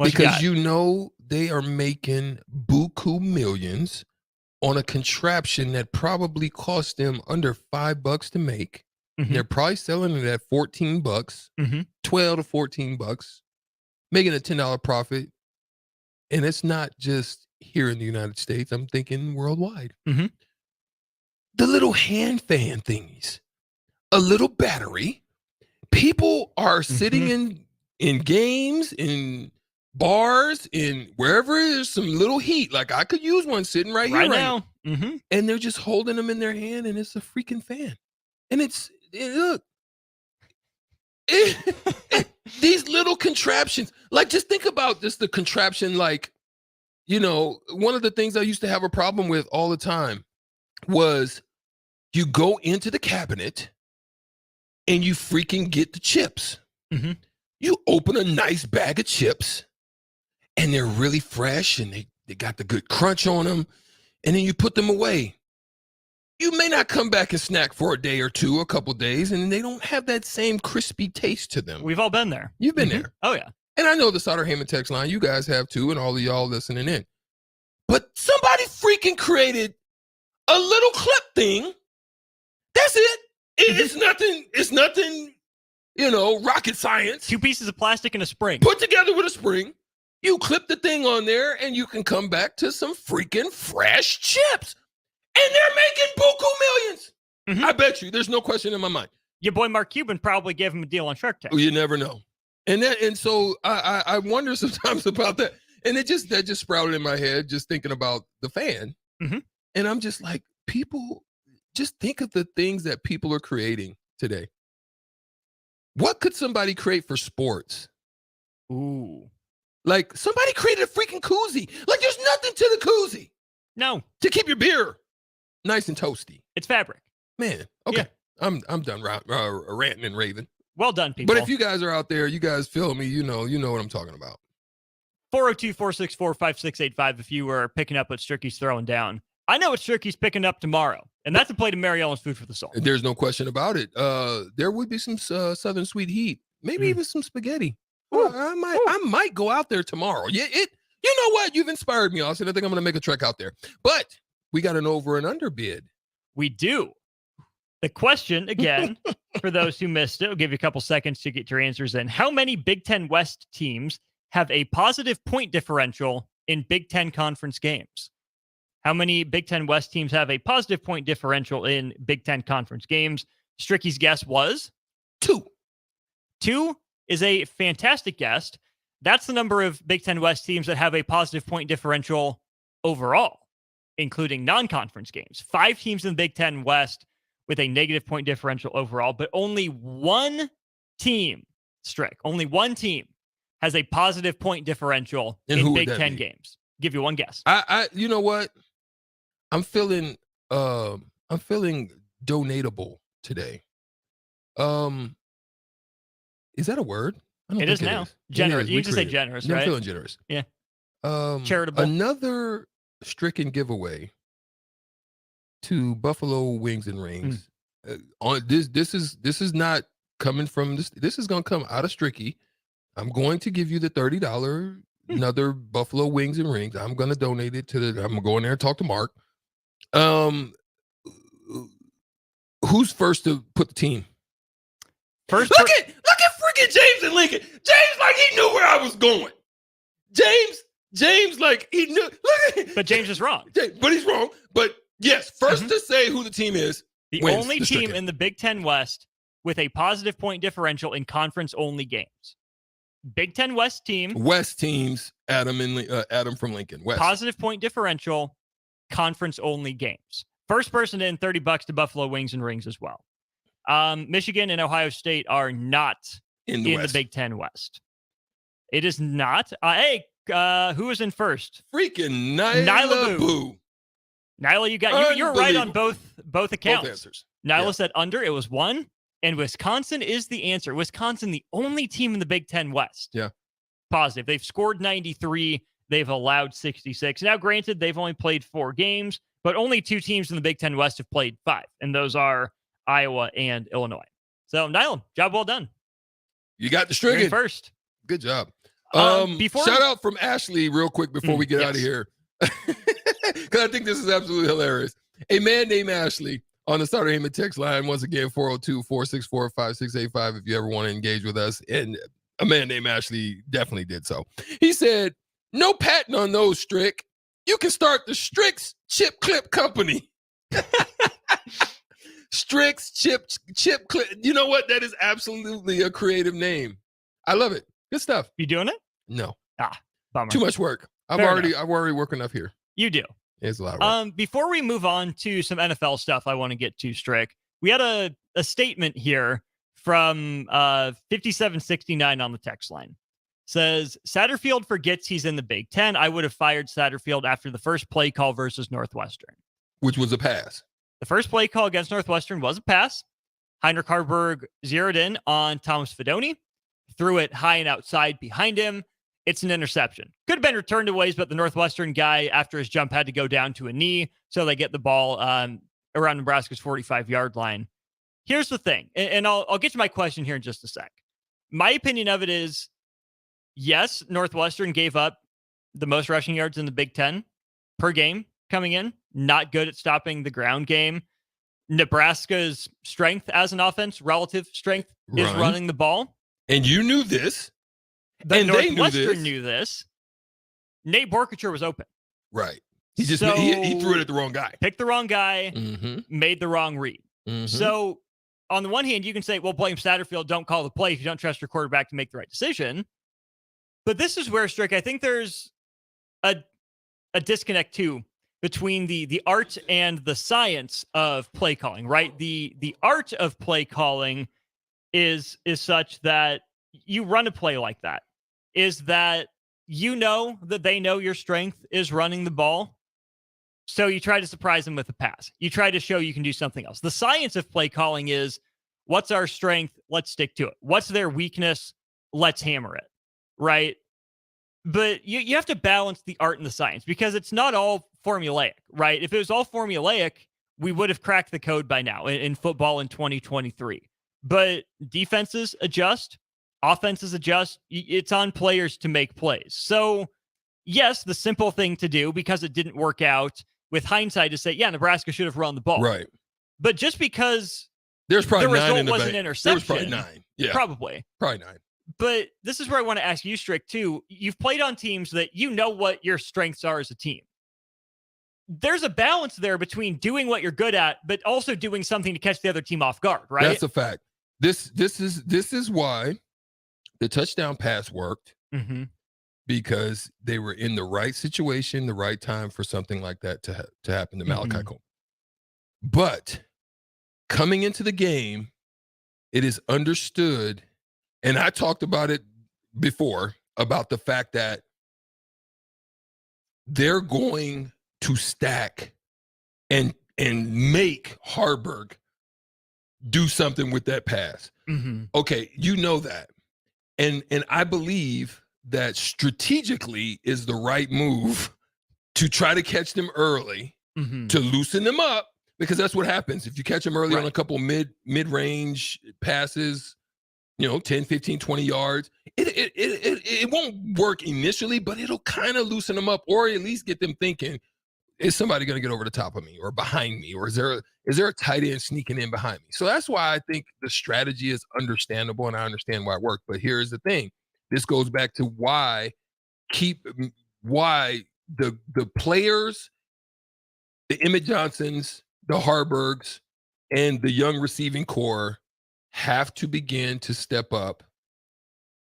Speaker 16: Because you know they are making buku millions on a contraption that probably cost them under $5 to make.
Speaker 6: Mm-hmm.
Speaker 16: They're probably selling it at $14,
Speaker 6: Mm-hmm.
Speaker 16: 12 to $14, making a $10 profit. And it's not just here in the United States. I'm thinking worldwide.
Speaker 6: Mm-hmm.
Speaker 16: The little hand fan thingies, a little battery. People are sitting in games, in bars, in wherever there's some little heat. Like I could use one sitting right here
Speaker 6: now. Mm-hmm.
Speaker 16: And they're just holding them in their hand, and it's a freaking fan. And look, these little contraptions. Like, just think about this, the contraption. Like, you know, one of the things I used to have a problem with all the time was you go into the cabinet and you freaking get the chips.
Speaker 6: Mm-hmm.
Speaker 16: You open a nice bag of chips and they're really fresh and they got the good crunch on them, and then you put them away. You may not come back and snack for a day or two, a couple days, and they don't have that same crispy taste to them.
Speaker 6: We've all been there.
Speaker 16: You've been there.
Speaker 6: Oh, yeah.
Speaker 16: And I know the Sutter Heyman text line, you guys have too, and all of y'all listening in. But somebody freaking created a little clip thing. That's it. It's nothing, you know, rocket science.
Speaker 6: 2 pieces of plastic and a spring.
Speaker 16: Put together with a spring. You clip the thing on there, and you can come back to some freaking fresh chips. And they're making buku millions.
Speaker 6: Mm-hmm.
Speaker 16: I bet you. There's no question in my mind.
Speaker 6: Your boy Mark Cuban probably gave him a deal on Shark Tank.
Speaker 16: You never know. And so I wonder sometimes about that. And that just sprouted in my head, just thinking about the fan.
Speaker 6: Mm-hmm.
Speaker 16: And I'm just like, people, just think of the things that people are creating today. What could somebody create for sports?
Speaker 6: Ooh.
Speaker 16: Like, somebody created a freaking koozie. Like, there's nothing to the koozie.
Speaker 6: No.
Speaker 16: To keep your beer nice and toasty.
Speaker 6: It's fabric.
Speaker 16: Man, okay.
Speaker 6: Yeah.
Speaker 16: I'm done ranting and raving.
Speaker 6: Well done, people.
Speaker 16: But if you guys are out there, you guys feel me, you know what I'm talking about.
Speaker 6: 402-464-5685 if you were picking up what Stricky's throwing down. I know what Stricky's picking up tomorrow, and that's a plate of Mary Ellen's Food for the Soul.
Speaker 16: There's no question about it. There would be some Southern sweet heat, maybe even some spaghetti. I might go out there tomorrow. Yeah, you know what? You've inspired me, Austin. I think I'm going to make a trek out there. But we got an over and under bid.
Speaker 6: We do. The question, again, for those who missed it, I'll give you a couple seconds to get your answers in. How many Big Ten West teams have a positive point differential in Big Ten conference games? How many Big Ten West teams have a positive point differential in Big Ten conference games? Stricky's guess was
Speaker 16: 2.
Speaker 6: 2 is a fantastic guess. That's the number of Big Ten West teams that have a positive point differential overall, including non-conference games. 5 teams in the Big Ten West with a negative point differential overall, but only one team, Strick, only one team has a positive point differential in Big Ten games. Give you one guess.
Speaker 16: I you know what? I'm feeling donatable today. Is that a word? I don't
Speaker 6: It
Speaker 16: think
Speaker 6: is now.
Speaker 16: is.
Speaker 6: Generous.
Speaker 16: It is.
Speaker 6: You
Speaker 16: We
Speaker 6: can just say
Speaker 16: created it.
Speaker 6: generous,
Speaker 16: Yeah,
Speaker 6: right?
Speaker 16: I'm feeling generous.
Speaker 6: Yeah. Charitable.
Speaker 16: Another stricken giveaway to Buffalo Wings and Rings. On this is not coming from this. This is going to come out of Stricky. I'm going to give you the $30 another Buffalo Wings and Rings. I'm going to donate it to the. I'm going to go in there and talk to Mark. Who's first to put the team?
Speaker 6: First.
Speaker 16: Look at freaking James and Lincoln. James, like he knew where I was going. James, like he knew. Look at.
Speaker 6: But James is wrong.
Speaker 16: But he's wrong. But yes, first to say who the team is.
Speaker 6: The only team in the Big Ten West with a positive point differential in conference-only games. Big Ten West team.
Speaker 16: West teams, Adam from Lincoln. West.
Speaker 6: Positive point differential, conference-only games. First person in, $30 to Buffalo Wings and Rings as well. Michigan and Ohio State are not
Speaker 16: in the
Speaker 6: Big Ten West. It is not. Who is in first?
Speaker 16: Freaking Nyla Boo.
Speaker 6: Nyla, you're right on both accounts.
Speaker 16: Both answers.
Speaker 6: Nyla said under. It was 1. And Wisconsin is the answer. Wisconsin, the only team in the Big Ten West.
Speaker 16: Yeah.
Speaker 6: Positive. They've scored 93. they've allowed 66. Now, granted, they've only played 4 games, but only 2 teams in the Big Ten West have played 5, and those are Iowa and Illinois. So, Nylon, job well done.
Speaker 16: You got the
Speaker 6: You're in
Speaker 16: stricken
Speaker 6: first.
Speaker 16: Good job.
Speaker 6: Before
Speaker 16: Shout out from Ashley real quick before we get out of here, because I think this is absolutely hilarious. A man named Ashley on the Starter Heyman text line, once again, 402-464-5685 if you ever want to engage with us. And a man named Ashley definitely did so. He said, no patent on those, Strick. You can start the Strix Chip Clip Company. Strix Chip Clip. You know what? That is absolutely a creative name. I love it. Good stuff.
Speaker 6: You doing it?
Speaker 16: No.
Speaker 6: Bummer.
Speaker 16: Too much work. I've already worked enough here.
Speaker 6: You do.
Speaker 16: It's a lot of work.
Speaker 6: Before we move on to some NFL stuff I want to get to, Strick, we had a statement here from 5769 on the text line. Says, Satterfield forgets he's in the Big Ten. I would have fired Satterfield after the first play call versus Northwestern.
Speaker 16: Which was a pass.
Speaker 6: The first play call against Northwestern was a pass. Heinrich Harburg zeroed in on Thomas Fidone, threw it high and outside behind him. It's an interception. Could have been returned to ways, but the Northwestern guy, after his jump, had to go down to a knee, so they get the ball around Nebraska's 45-yard line. Here's the thing, and I'll get to my question here in just a sec. My opinion of it is, yes, Northwestern gave up the most rushing yards in the Big Ten per game coming in. Not good at stopping the ground game. Nebraska's strength as an offense, relative strength, is running the ball.
Speaker 16: And you knew this.
Speaker 6: And Northwestern knew this. Nate Borkature was open.
Speaker 16: Right. He just he threw it at the wrong guy.
Speaker 6: Picked the wrong guy, made the wrong read. So on the one hand, you can say, well, blame Satterfield, don't call the play if you don't trust your quarterback to make the right decision. But this is where, Strick, I think there's a disconnect too between the art and the science of play calling, right? The art of play calling is such that you run a play like that, is that you know that they know your strength is running the ball. So you try to surprise them with a pass. You try to show you can do something else. The science of play calling is, what's our strength? Let's stick to it. What's their weakness? Let's hammer it, right? But you have to balance the art and the science, because it's not all formulaic, right? If it was all formulaic, we would have cracked the code by now in football in 2023. But defenses adjust, offenses adjust. It's on players to make plays. So, yes, the simple thing to do, because it didn't work out with hindsight, is say, yeah, Nebraska should have run the ball.
Speaker 16: Right.
Speaker 6: But just because
Speaker 16: there's probably
Speaker 6: the result
Speaker 16: 9 in the
Speaker 6: was an
Speaker 16: bank.
Speaker 6: interception.
Speaker 16: There was probably 9. Yeah.
Speaker 6: Probably
Speaker 16: 9.
Speaker 6: But this is where I want to ask you, Strick, too. You've played on teams that you know what your strengths are as a team. There's a balance there between doing what you're good at, but also doing something to catch the other team off guard, right?
Speaker 16: That's a fact. This is why the touchdown pass worked, because they were in the right situation, the right time for something like that to happen to Malachi Cole. But coming into the game, it is understood, and I talked about it before, about the fact that they're going to stack and make Harburg do something with that pass. Okay, you know that. And I believe that strategically is the right move to try to catch them early, to loosen them up, because that's what happens. If you catch them early on a couple mid-range passes, 10, 15, 20 yards, it won't work initially, but it'll kind of loosen them up, or at least get them thinking, is somebody going to get over the top of me or behind me, or is there a tight end sneaking in behind me? So that's why I think the strategy is understandable, and I understand why it worked. But here's the thing. This goes back to why the players, the Emmett Johnsons, the Harburgs, and the young receiving core have to begin to step up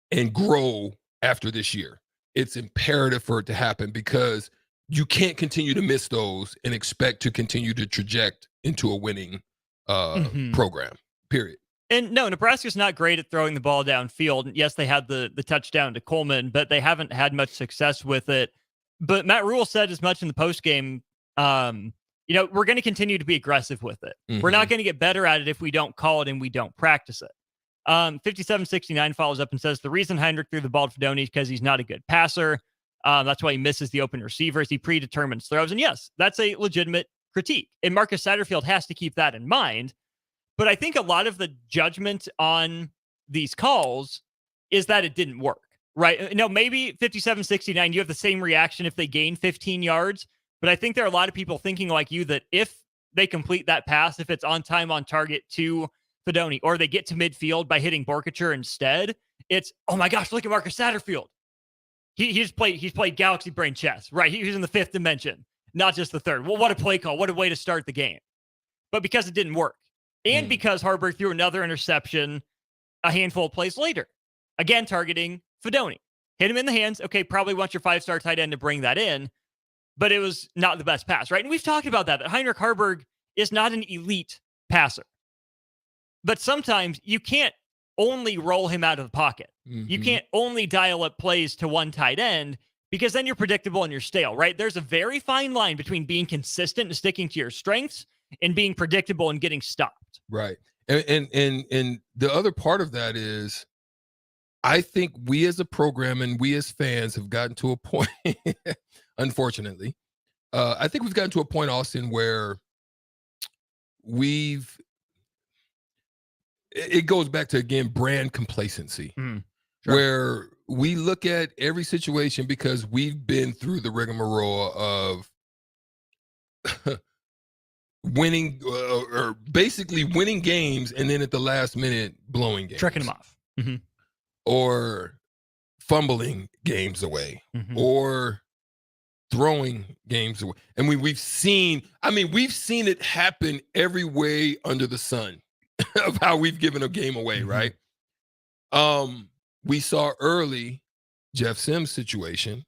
Speaker 16: and grow after this year. It's imperative for it to happen, because you can't continue to miss those and expect to continue to traject into a winning program, period.
Speaker 6: And no, Nebraska's not great at throwing the ball downfield. Yes, they had the touchdown to Coleman, but they haven't had much success with it. But Matt Rule said as much in the postgame, we're going to continue to be aggressive with it. We're not going to get better at it if we don't call it and we don't practice it. 5769 follows up and says, the reason Heinrich threw the ball to Fidone is because he's not a good passer. That's why he misses the open receivers. He predetermines throws. And yes, that's a legitimate critique. And Marcus Satterfield has to keep that in mind. But I think a lot of the judgment on these calls is that it didn't work, right? No, maybe 57-69, you have the same reaction if they gain 15 yards. But I think there are a lot of people thinking like you that if they complete that pass, if it's on time, on target to Fidone, or they get to midfield by hitting Borkature instead, it's, oh my gosh, look at Marcus Satterfield. He's played Galaxy Brain Chess, right? He's in the fifth dimension, not just the third. Well, what a play call. What a way to start the game. But because it didn't work, and because Haarberg threw another interception a handful of plays later, again, targeting Fidone. Hit him in the hands. Okay, probably want your 5-star tight end to bring that in, but it was not the best pass, right? And we've talked about that Heinrich Haarberg is not an elite passer. But sometimes you can't only roll him out of the pocket. You can't only dial up plays to one tight end, because then you're predictable and you're stale, right? There's a very fine line between being consistent and sticking to your strengths and being predictable and getting stopped.
Speaker 16: Right. And the other part of that is, I think we as a program and we as fans have gotten to a point, unfortunately, I think we've gotten to a point, Austin, where it goes back to, again, brand complacency, where we look at every situation because we've been through the rigmarole of winning or basically winning games and then at the last minute blowing games.
Speaker 6: Trekking them off.
Speaker 16: Or fumbling games away or throwing games away. And we've seen it happen every way under the sun of how we've given a game away, right? We saw early Jeff Sims' situation.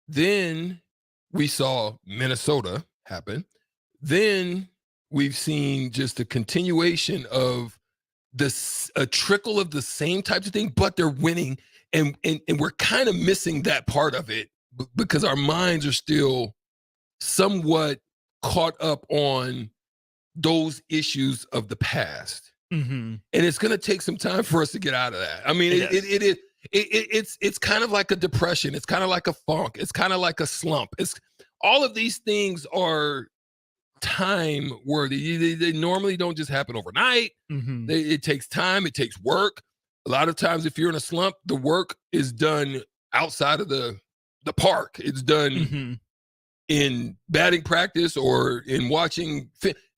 Speaker 16: Then we saw Minnesota happen. Then we've seen just a continuation of a trickle of the same types of thing, but they're winning. And we're kind of missing that part of it because our minds are still somewhat caught up on those issues of the past. And it's going to take some time for us to get out of that. I mean, it's kind of like a depression. It's kind of like a funk. It's kind of like a slump. It's all of these things are time worthy. They normally don't just happen overnight. It takes time. It takes work. A lot of times, if you're in a slump, the work is done outside of the park. It's done in batting practice or in watching.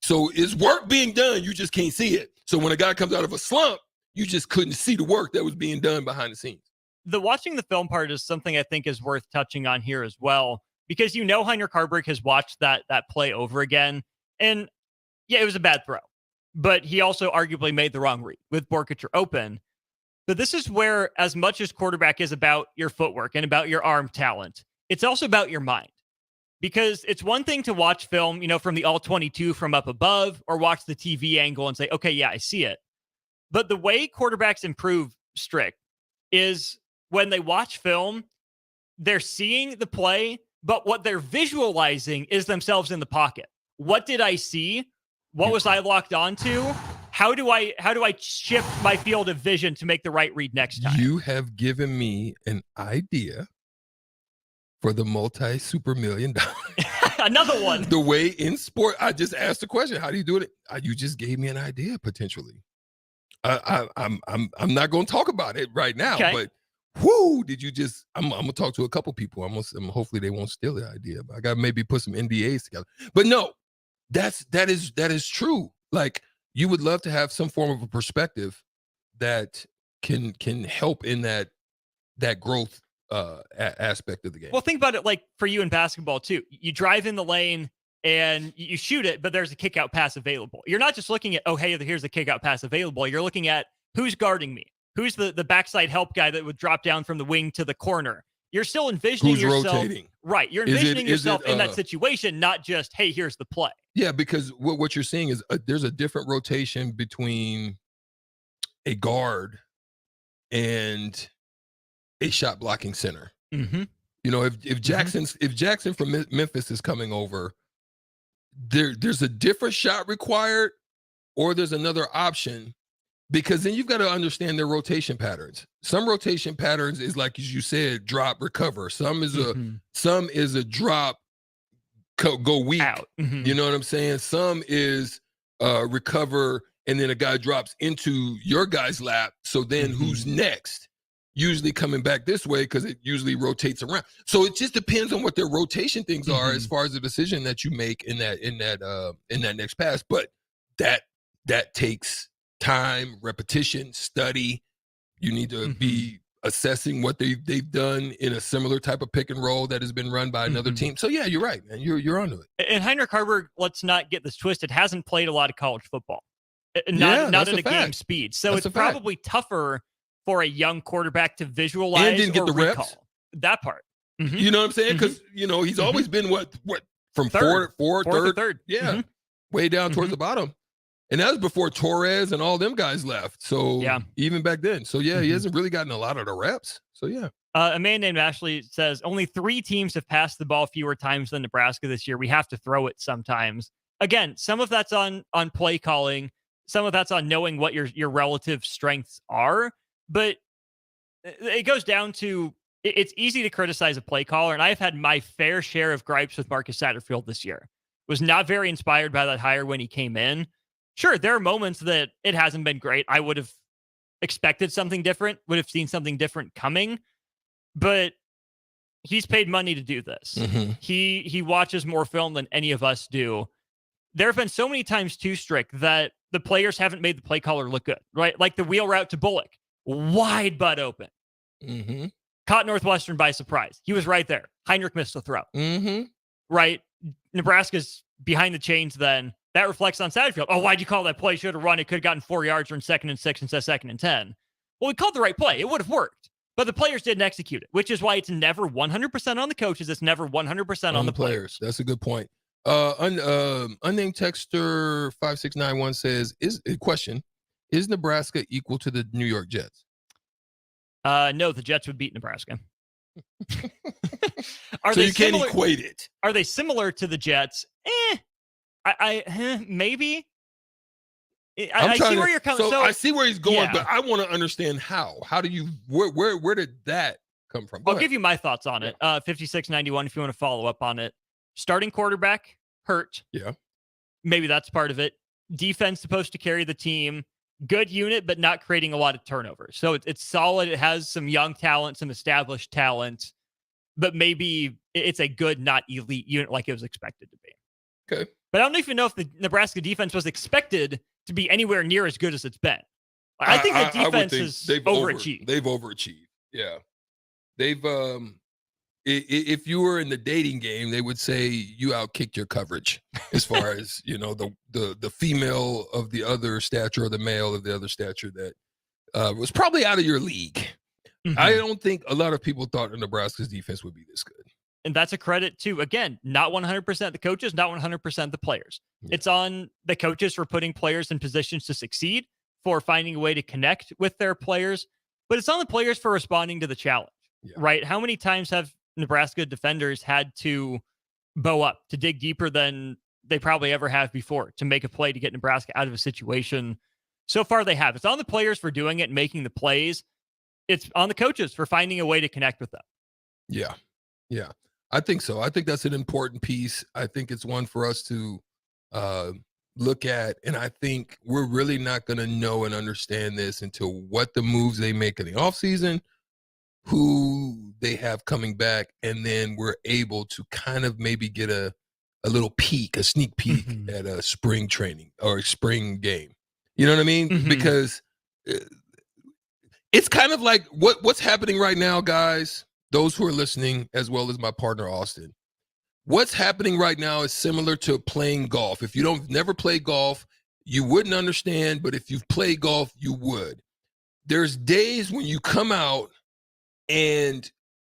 Speaker 16: So is work being done? You just can't see it. So when a guy comes out of a slump, you just couldn't see the work that was being done behind the scenes.
Speaker 6: The watching the film part is something I think is worth touching on here as well, because Heinrich Haarberg has watched that play over again. And yeah, it was a bad throw, but he also arguably made the wrong read with Borkature open. But this is where, as much as quarterback is about your footwork and about your arm talent, it's also about your mind. Because it's one thing to watch film, from the all-22 from up above, or watch the TV angle and say, okay, yeah, I see it. But the way quarterbacks improve, Strick, is when they watch film, they're seeing the play, but what they're visualizing is themselves in the pocket. What did I see? What was I locked onto? How do I shift my field of vision to make the right read next time?
Speaker 16: You have given me an idea for the multi-super $1 million.
Speaker 6: Another one.
Speaker 16: The way in sport, I just asked the question, how do you do it? You just gave me an idea potentially. I'm not going to talk about it right now, but did you just? I'm going to talk to a couple people. Hopefully they won't steal the idea. But I got to maybe put some NDAs together. But no, that is true. Like, you would love to have some form of a perspective that can help in that growth aspect of the game.
Speaker 6: Well, think about it like for you in basketball too. You drive in the lane and you shoot it, but there's a kick out pass available. You're not just looking at, oh, hey, here's a kick out pass available. You're looking at who's guarding me. Who's the backside help guy that would drop down from the wing to the corner? You're still envisioning yourself.
Speaker 16: Rotating?
Speaker 6: Right. You're envisioning yourself in that situation, not just, hey, here's the play.
Speaker 16: Yeah, because what you're seeing is there's a different rotation between a guard and a shot blocking center. If Jackson from Memphis is coming over, there's a different shot required, or there's another option because then you've got to understand their rotation patterns. Some rotation patterns is like, as you said, drop, recover. Some is a drop, go weak.
Speaker 6: Out.
Speaker 16: You know what I'm saying? Some is recover, and then a guy drops into your guy's lap. So then who's next? Usually coming back this way because it usually rotates around. So it just depends on what their rotation things are as far as the decision that you make in that next pass. But that takes time, repetition, study. You need to be assessing what they've done in a similar type of pick and roll that has been run by another team. So yeah, you're right, man. You're onto it.
Speaker 6: And Heinrich Haarberg, let's not get this twisted, hasn't played a lot of college football. Not at a game speed. So
Speaker 16: That's
Speaker 6: it's probably tougher for a young quarterback to visualize
Speaker 16: and didn't get
Speaker 6: or
Speaker 16: the
Speaker 6: recall.
Speaker 16: reps.
Speaker 6: That part.
Speaker 16: You know what I'm saying? Because he's always been what from
Speaker 6: Third.
Speaker 16: fourth
Speaker 6: or
Speaker 16: third,
Speaker 6: third.
Speaker 16: yeah, way down towards the bottom. And that was before Torres and all them guys left. So even back then. So yeah, he hasn't really gotten a lot of the reps. So yeah.
Speaker 6: A man named Ashley says only 3 teams have passed the ball fewer times than Nebraska this year. We have to throw it sometimes. Again, some of that's on play calling. Some of that's on knowing what your relative strengths are. But it goes down to it's easy to criticize a play caller, and I've had my fair share of gripes with Marcus Satterfield this year. Was not very inspired by that hire when he came in. Sure, there are moments that it hasn't been great. I would have expected something different, would have seen something different coming, but he's paid money to do this. He watches more film than any of us do. There have been so many times too, Strick, that the players haven't made the play caller look good, right? Like the wheel route to Bullock, wide butt open. Caught Northwestern by surprise. He was right there. Heinrich missed the throw. Right? Nebraska's behind the chains then. That reflects on Satterfield. Oh, why'd you call that play? Should have run. It could have gotten 4 yards or in 2nd and 6 instead of 2nd and 10. Well, we called the right play. It would have worked. But the players didn't execute it, which is why it's never 100% on the coaches. It's never 100% on the players.
Speaker 16: That's a good point. Unnamed texter 5691 says, is Nebraska equal to the New York Jets?
Speaker 6: No, the Jets would beat Nebraska.
Speaker 16: So you can't equate it.
Speaker 6: Are they similar to the Jets? Maybe. I see where you're coming.
Speaker 16: So I see where he's going,
Speaker 6: yeah.
Speaker 16: but I want to understand how. How do you? Where did that come from?
Speaker 6: I'll give you my thoughts on it. 5691. If you want to follow up on it, starting quarterback hurt.
Speaker 16: Yeah,
Speaker 6: maybe that's part of it. Defense supposed to carry the team. Good unit, but not creating a lot of turnovers. So it's solid. It has some young talent, some established talent, but maybe it's a good, not elite unit like it was expected to be.
Speaker 16: Okay.
Speaker 6: But I don't even know if the Nebraska defense was expected to be anywhere near as good as it's been. I think the defense has overachieved.
Speaker 16: They've overachieved. Yeah. They've if you were in the dating game, they would say you outkicked your coverage as far as, the female of the other stature or the male of the other stature that was probably out of your league. I don't think a lot of people thought Nebraska's defense would be this good.
Speaker 6: And that's a credit to, again, not 100% the coaches, not 100% the players. Yeah. It's on the coaches for putting players in positions to succeed, for finding a way to connect with their players, but it's on the players for responding to the challenge, right? How many times have Nebraska defenders had to bow up, to dig deeper than they probably ever have before, to make a play to get Nebraska out of a situation? So far, they have. It's on the players for doing it and making the plays. It's on the coaches for finding a way to connect with them.
Speaker 16: Yeah. Yeah. I think so. I think that's an important piece. I think it's one for us to look at. And I think we're really not going to know and understand this until what the moves they make in the offseason, who they have coming back, and then we're able to kind of maybe get a little peek, a sneak peek at a spring training or a spring game. You know what I mean? Because it's kind of like what's happening right now, guys. Those who are listening, as well as my partner, Austin, what's happening right now is similar to playing golf. If you don't never play golf, you wouldn't understand, but if you've played golf, you would. There's days when you come out and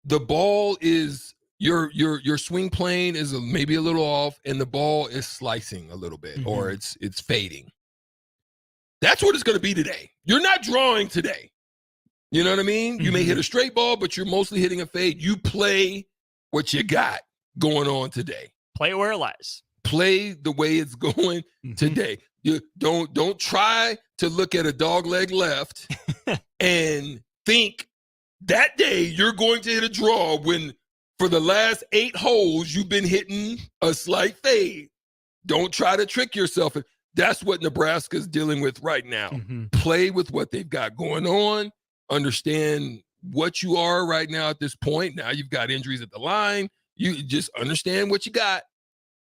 Speaker 16: the ball is, your swing plane is maybe a little off and the ball is slicing a little bit or it's fading. That's what it's going to be today. You're not drawing today. You know what I mean? You may hit a straight ball, but you're mostly hitting a fade. You play what you got going on today.
Speaker 6: Play it where it lies.
Speaker 16: Play the way it's going today. You don't try to look at a dog leg left and think that day you're going to hit a draw when for the last 8 holes you've been hitting a slight fade. Don't try to trick yourself. That's what Nebraska's dealing with right now. Play with what they've got going on. Understand what you are right now at this point. Now you've got injuries at the line. You just understand what you got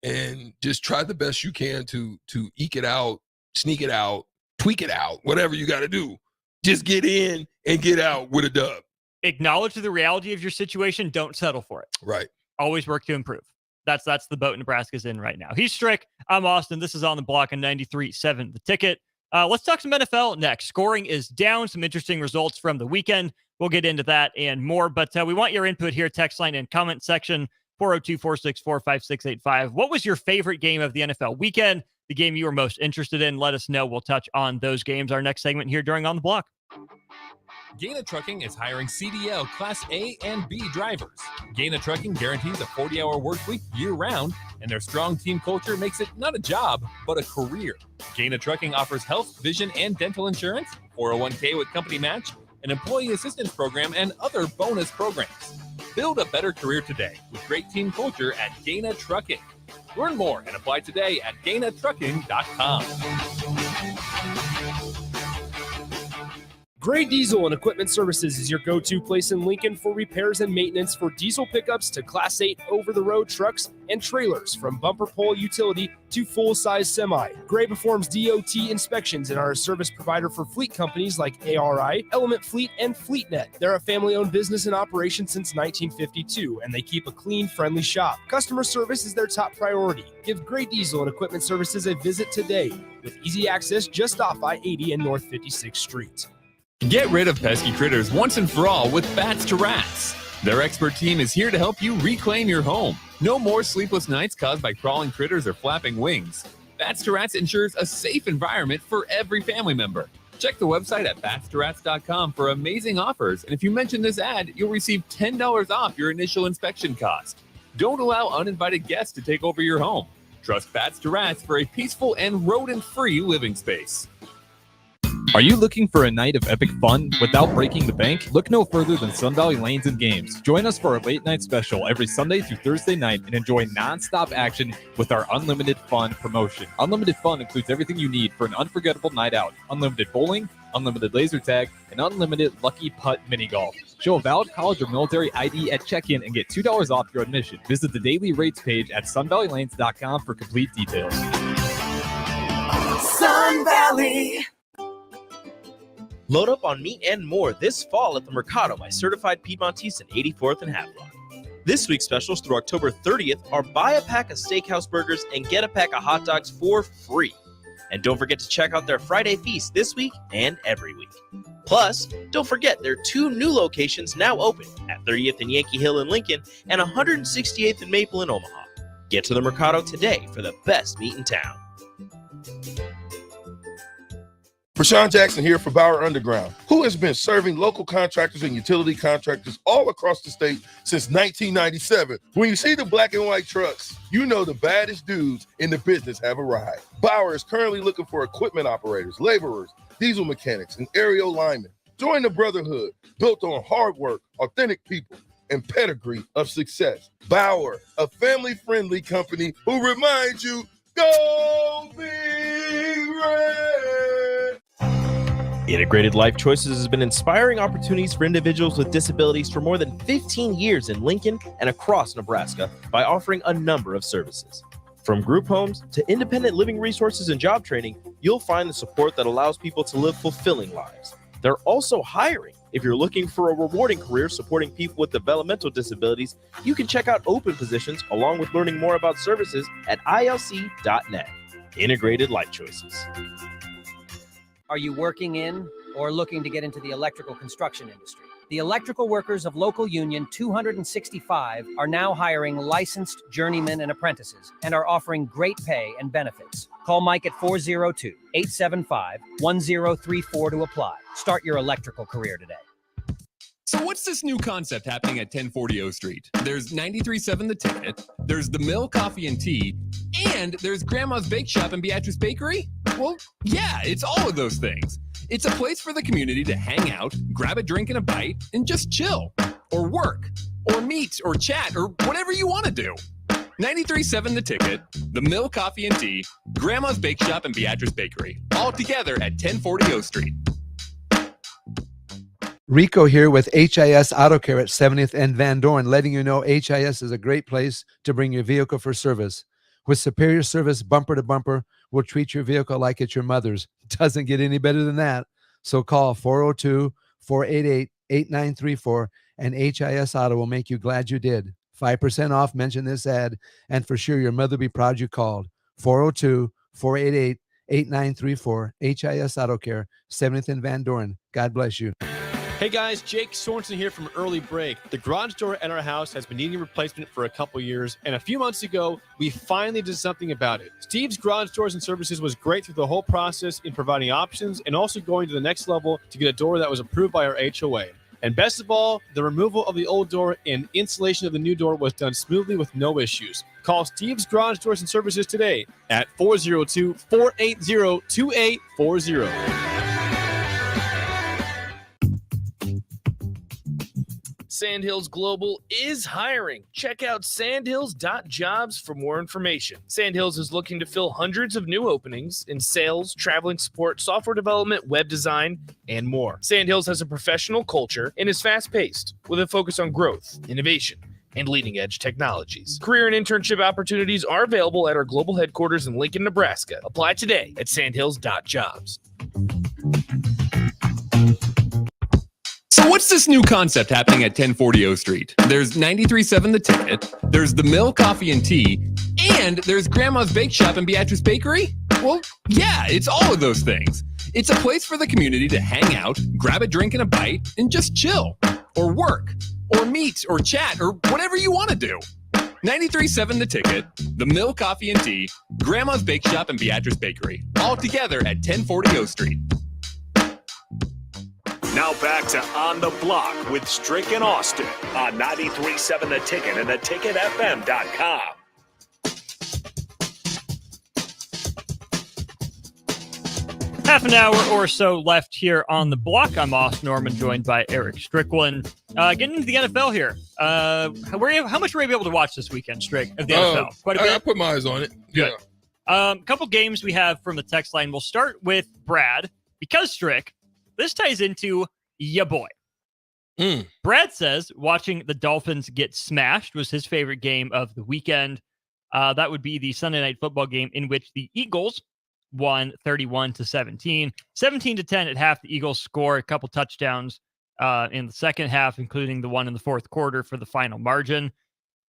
Speaker 16: and just try the best you can to eke it out, sneak it out, tweak it out, whatever you got to do. Just get in and get out with a dub.
Speaker 6: Acknowledge the reality of your situation. Don't settle for it.
Speaker 16: Right.
Speaker 6: Always work to improve. That's the boat Nebraska's in right now. He's Strick. I'm Austin. This is On the Block on 93.7 The Ticket. Let's talk some NFL next. Scoring is down. Some interesting results from the weekend. We'll get into that and more. But we want your input here. Text line and comment section. 402-464-5685. What was your favorite game of the NFL weekend? The game you were most interested in? Let us know. We'll touch on those games. Our next segment here during On the Block.
Speaker 9: Gaina Trucking is hiring CDL Class A and B drivers. Gaina Trucking guarantees a 40-hour work week year-round, and their strong team culture makes it not a job, but a career. Gaina Trucking offers health, vision, and dental insurance, 401k with company match, an employee assistance program, and other bonus programs. Build a better career today with great team culture at Gaina Trucking. Learn more and apply today at GainaTrucking.com.
Speaker 3: Gray Diesel and Equipment Services is your go-to place in Lincoln for repairs and maintenance for diesel pickups to Class 8 over-the-road trucks and trailers, from bumper pole utility to full-size semi. Gray performs DOT inspections and are a service provider for fleet companies like ARI, Element Fleet, and FleetNet. They're a family-owned business in operation since 1952, and they keep a clean, friendly shop. Customer service is their top priority. Give Gray Diesel and Equipment Services a visit today with easy access just off I-80 and North 56th Street.
Speaker 9: Get rid of pesky critters once and for all with Bats to Rats. Their expert team is here to help you reclaim your home. No more sleepless nights caused by crawling critters or flapping wings. Bats to Rats ensures a safe environment for every family member. Check the website at batstoRats.com for amazing offers, and if you mention this ad, you'll receive $10 off your initial inspection cost. Don't allow uninvited guests to take over your home. Trust Bats to Rats for a peaceful and rodent-free living space.
Speaker 12: Are you looking for a night of epic fun without breaking the bank? Look no further than Sun Valley Lanes and Games. Join us for our late night special every Sunday through Thursday night and enjoy non-stop action with our Unlimited Fun promotion. Unlimited Fun includes everything you need for an unforgettable night out. Unlimited bowling, unlimited laser tag, and unlimited lucky putt mini golf. Show a valid college or military ID at check-in and get $2 off your admission. Visit the daily rates page at sunvalleylanes.com for complete details.
Speaker 13: Sun Valley.
Speaker 8: Load up on meat and more this fall at the Mercado by Certified Piedmontese in 84th and Havelock. This week's specials through October 30th are buy a pack of steakhouse burgers and get a pack of hot dogs for free. And don't forget to check out their Friday feast this week and every week. Plus, don't forget their 2 new locations now open at 30th and Yankee Hill in Lincoln and 168th and Maple in Omaha. Get to the Mercado today for the best meat in town.
Speaker 7: Rashawn Jackson here for Bauer Underground, who has been serving local contractors and utility contractors all across the state since 1997. When you see the black and white trucks, you know the baddest dudes in the business have arrived. Bauer is currently looking for equipment operators, laborers, diesel mechanics, and aerial linemen. Join the brotherhood built on hard work, authentic people, and pedigree of success. Bauer, a family-friendly company who reminds you, go Big Red!
Speaker 8: Integrated Life Choices has been inspiring opportunities for individuals with disabilities for more than 15 years in Lincoln and across Nebraska by offering a number of services. From group homes to independent living resources and job training, you'll find the support that allows people to live fulfilling lives. They're also hiring. If you're looking for a rewarding career supporting people with developmental disabilities, you can check out open positions along with learning more about services at ilc.net. Integrated Life Choices.
Speaker 14: Are you working in or looking to get into the electrical construction industry? The electrical workers of Local Union 265 are now hiring licensed journeymen and apprentices and are offering great pay and benefits. Call Mike at 402-875-1034 to apply. Start your electrical career today.
Speaker 9: So what's this new concept happening at 1040 O Street? There's 93.7 The Ticket, there's The Mill Coffee and Tea, And there's Grandma's Bake Shop and Beatrice Bakery? Well, yeah, it's all of those things. It's a place for the community to hang out, grab a drink and a bite, and just chill, or work, or meet, or chat, or whatever you want to do. 93.7 The Ticket, The Mill Coffee and Tea, Grandma's Bake Shop and Beatrice Bakery, all together at 1040 O Street.
Speaker 2: Rico here with HIS Auto Care at 70th and Van Dorn, letting you know HIS is a great place to bring your vehicle for service. With superior service bumper to bumper, we'll treat your vehicle like it's your mother's. Doesn't get any better than that. So call 402-488-8934 and HIS Auto will make you glad you did. 5% off, mention this ad, and for sure your mother will be proud you called. 402-488-8934, HIS Auto Care, 70th and Van Dorn. God bless you.
Speaker 17: Hey guys, Jake Sorensen here from Early Break. The garage door at our house has been needing replacement for a couple years, and a few months ago, we finally did something about it. Steve's Garage Doors and Services was great through the whole process in providing options and also going to the next level to get a door that was approved by our HOA. And best of all, the removal of the old door and installation of the new door was done smoothly with no issues. Call Steve's Garage Doors and Services today at 402-480-2840.
Speaker 3: Sandhills Global is hiring. Check out sandhills.jobs for more information. Sandhills is looking to fill hundreds of new openings in sales, traveling support, software development, web design, and more. Sandhills has a professional culture and is fast-paced with a focus on growth, innovation, and leading-edge technologies. Career and internship opportunities are available at our global headquarters in Lincoln, Nebraska. Apply today at sandhills.jobs.
Speaker 9: So what's this new concept happening at 1040 O Street? There's 93.7 The Ticket, there's The Mill Coffee and Tea, and there's Grandma's Bake Shop and Beatrice Bakery? Well, yeah, it's all of those things. It's a place for the community to hang out, grab a drink and a bite, and just chill, or work, or meet, or chat, or whatever you want to do. 93.7 The Ticket, The Mill Coffee and Tea, Grandma's Bake Shop and Beatrice Bakery, all together at 1040 O Street.
Speaker 4: Now back to On the Block with Strick and Austin on 93.7 The Ticket and theticketfm.com.
Speaker 6: Half an hour or so left here on the block. I'm Austin Norman, joined by Eric Strickland. Getting into the NFL here. How much were you able to watch this weekend, Strick, of the NFL? Quite a bit?
Speaker 16: I put my eyes on it.
Speaker 6: Good. A couple games we have from the text line. We'll start with Brad, because, Strick, this ties into ya boy. Brad says watching the Dolphins get smashed was his favorite game of the weekend. That would be the Sunday Night Football game in which the Eagles won 31-17. 17-10 at half. The Eagles score a couple touchdowns in the second half, including the one in the fourth quarter for the final margin.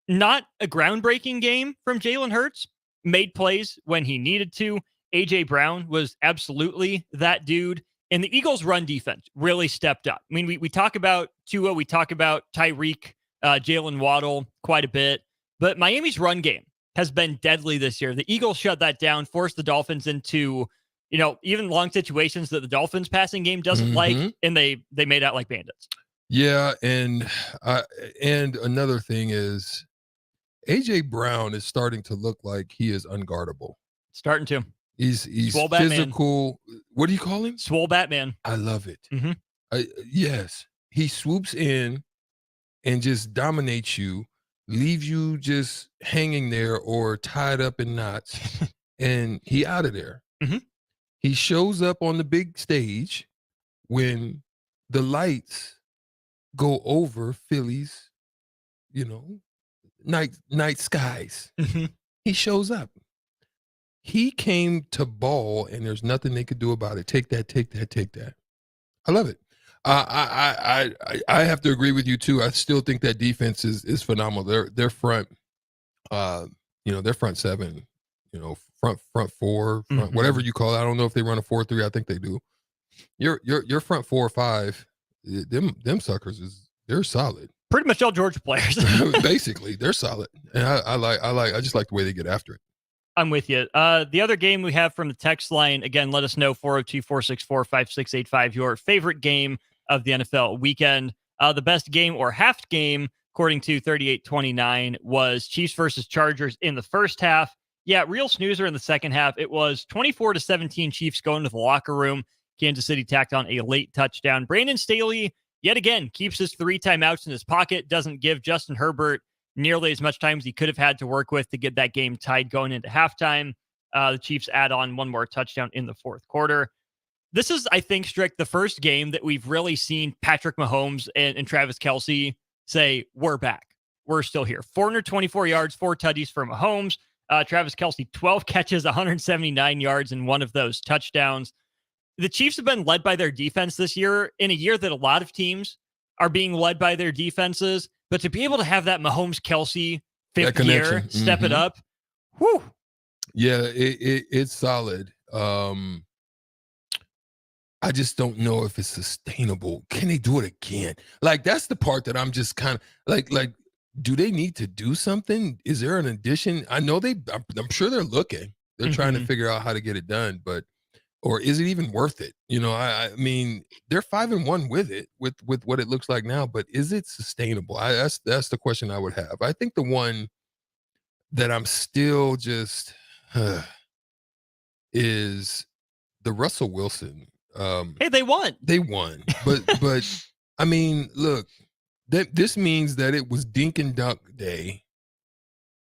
Speaker 6: Not a groundbreaking game from Jalen Hurts. Made plays when he needed to. A.J. Brown was absolutely that dude. And the Eagles' run defense really stepped up. I mean, we talk about Tua, we talk about Tyreek, Jalen Waddle quite a bit, but Miami's run game has been deadly this year. The Eagles shut that down, forced the Dolphins into, even long situations that the Dolphins' passing game doesn't like, and they made out like bandits.
Speaker 16: Yeah, and another thing is, A.J. Brown is starting to look like he is unguardable.
Speaker 6: Starting to.
Speaker 16: He's
Speaker 6: Swole
Speaker 16: physical.
Speaker 6: Batman.
Speaker 16: What do you call him?
Speaker 6: Swole Batman.
Speaker 16: I love it. Yes. He swoops in and just dominates you, leaves you just hanging there or tied up in knots, and he out of there. He shows up on the big stage when the lights go over Philly's, night skies. He shows up. He came to ball, and there's nothing they could do about it. Take that, take that, take that. I love it. I have to agree with you too. I still think that defense is phenomenal. Their front, their front seven, front four, whatever you call it. I don't know if they run a 4-3. I think they do. Your front 4 or 5, them suckers they're solid.
Speaker 6: Pretty much all Georgia players.
Speaker 16: Basically, they're solid, and I just like the way they get after it.
Speaker 6: I'm with you. The other game we have from the text line, again, let us know, 402-464-5685, your favorite game of the NFL weekend. The best game or half game, according to 3829, was Chiefs versus Chargers in the first half. Yeah, real snoozer in the second half. It was 24-17 Chiefs going to the locker room. Kansas City tacked on a late touchdown. Brandon Staley, yet again, keeps his 3 timeouts in his pocket, doesn't give Justin Herbert nearly as much time as he could have had to work with to get that game tied going into halftime. The Chiefs add on one more touchdown in the fourth quarter. This is, I think, Strick, the first game that we've really seen Patrick Mahomes and Travis Kelce say, we're back. We're still here. 424 yards, 4 tutties for Mahomes. Travis Kelce, 12 catches, 179 yards, and one of those touchdowns. The Chiefs have been led by their defense this year in a year that a lot of teams are being led by their defenses. But to be able to have that Mahomes-Kelce fifth year, step it up, whew.
Speaker 16: Yeah, it's solid. I just don't know if it's sustainable. Can they do it again? Like, that's the part that I'm just kind of like, do they need to do something? Is there an addition? I know I'm sure they're looking. They're trying to figure out how to get it done, or is it even worth it? You know, I mean, they're 5-1 with it, with what it looks like now, but is it sustainable? That's the question I would have. I think the one that I'm still just is the Russell Wilson.
Speaker 6: Hey, they won.
Speaker 16: But I mean, look, this means that it was dink and dunk day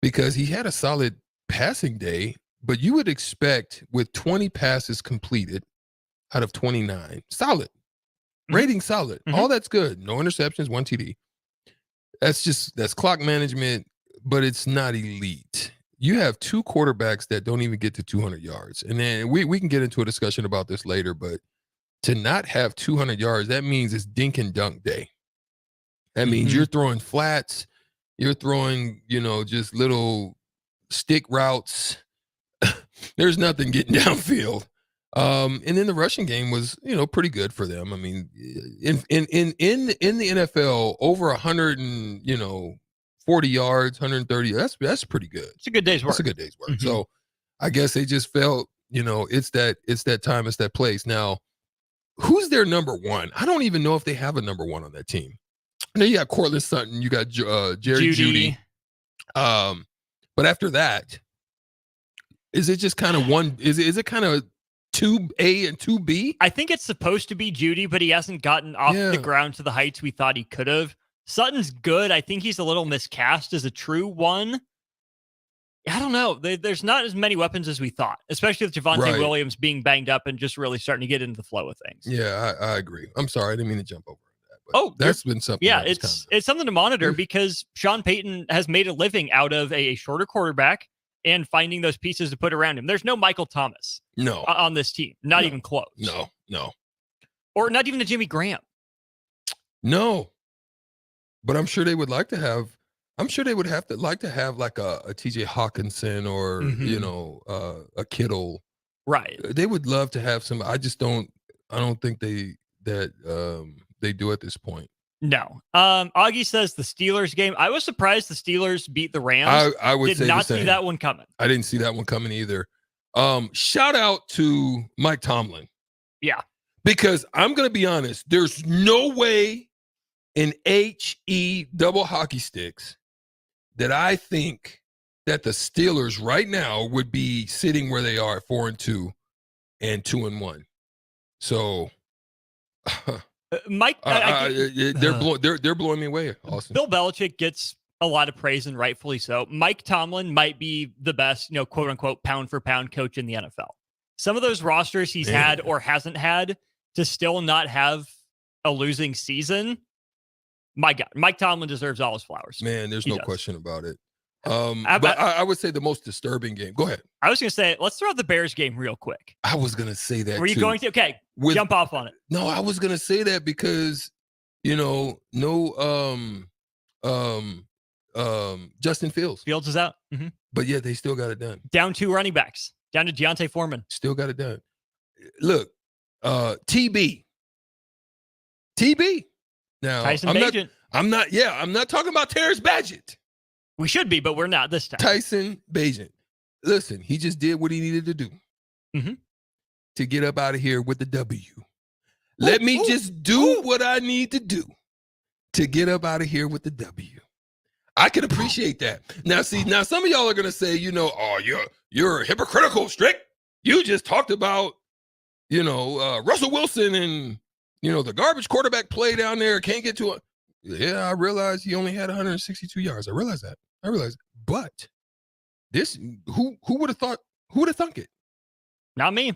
Speaker 16: because he had a solid passing day, but you would expect with 20 passes completed out of 29, solid rating, solid. All that's good. No interceptions, 1 TD. That's clock management, but it's not elite. You have 2 quarterbacks that don't even get to 200 yards. And then we can get into a discussion about this later, but to not have 200 yards, that means it's dink and dunk day. That means you're throwing flats, you're throwing, just little stick routes. There's nothing getting downfield. And then the rushing game was, pretty good for them. I mean, in the NFL, over 140 yards, 130. That's pretty good.
Speaker 6: It's a good day's work.
Speaker 16: It's a good day's work. So I guess they just felt, it's that time, it's that place. Now, who's their number one? I don't even know if they have a number one on that team. I know you got Cortland Sutton, you got Jerry Jeudy. But after that, is it just kind of one? Is it kind of 2A and 2B?
Speaker 6: I think it's supposed to be Jeudy, but he hasn't gotten off the ground to the heights we thought he could have. Sutton's good. I think he's a little miscast as a true one. I don't know. There's not as many weapons as we thought, especially with Javonte Williams being banged up and just really starting to get into the flow of things.
Speaker 16: Yeah, I agree. I'm sorry. I didn't mean to jump over that. But that's been something.
Speaker 6: Yeah, it's something to monitor because Sean Payton has made a living out of a shorter quarterback and finding those pieces to put around him. There's no Michael Thomas on this team. Not even close.
Speaker 16: No.
Speaker 6: Or not even a Jimmy Graham.
Speaker 16: No. But I'm sure they would like to have. I'm sure they would like to have like a TJ Hawkinson or a Kittle.
Speaker 6: Right.
Speaker 16: They would love to have some. I don't think they do at this point.
Speaker 6: No. Augie says the Steelers game. I was surprised the Steelers beat the Rams.
Speaker 16: I would
Speaker 6: did not see that one coming.
Speaker 16: I didn't see that one coming either. Shout out to Mike Tomlin.
Speaker 6: Yeah.
Speaker 16: Because I'm going to be honest, there's no way in HE double hockey sticks that I think that the Steelers right now would be sitting where they are at 4-2 and 2-1. So
Speaker 6: Mike,
Speaker 16: they're blowing me away, Austin.
Speaker 6: Bill Belichick gets a lot of praise and rightfully so. Mike Tomlin might be the best, quote unquote, pound for pound coach in the NFL. Some of those rosters he's had or hasn't had to still not have a losing season. My God, Mike Tomlin deserves all his flowers.
Speaker 16: Man, there's no question about it. But I would say the most disturbing game. Go ahead.
Speaker 6: I was going to say, let's throw out the Bears game real quick.
Speaker 16: I was going to say that.
Speaker 6: Were you going to? Okay, jump off on it.
Speaker 16: No, I was going to say that because, no, Justin Fields.
Speaker 6: Fields is out.
Speaker 16: But yeah, they still got it done.
Speaker 6: Down 2 running backs. Down to Deontay Foreman.
Speaker 16: Still got it done. Look, TB. Now,
Speaker 6: Tyson Bagent.
Speaker 16: I'm not talking about Terrence Bagent.
Speaker 6: We should be, but we're not this time.
Speaker 16: Tyson Bagent. Listen, he just did what he needed to do to get up out of here with the W. Let me just do what I need to do to get up out of here with the W. I can appreciate that. Now, see, some of y'all are gonna say, oh, you're hypocritical, Strick. You just talked about, Russell Wilson and the garbage quarterback play down there. Can't get to it. Yeah, I realize he only had 162 yards. I realize that. But this, who would have thought? Who would have thunk it?
Speaker 6: Not me.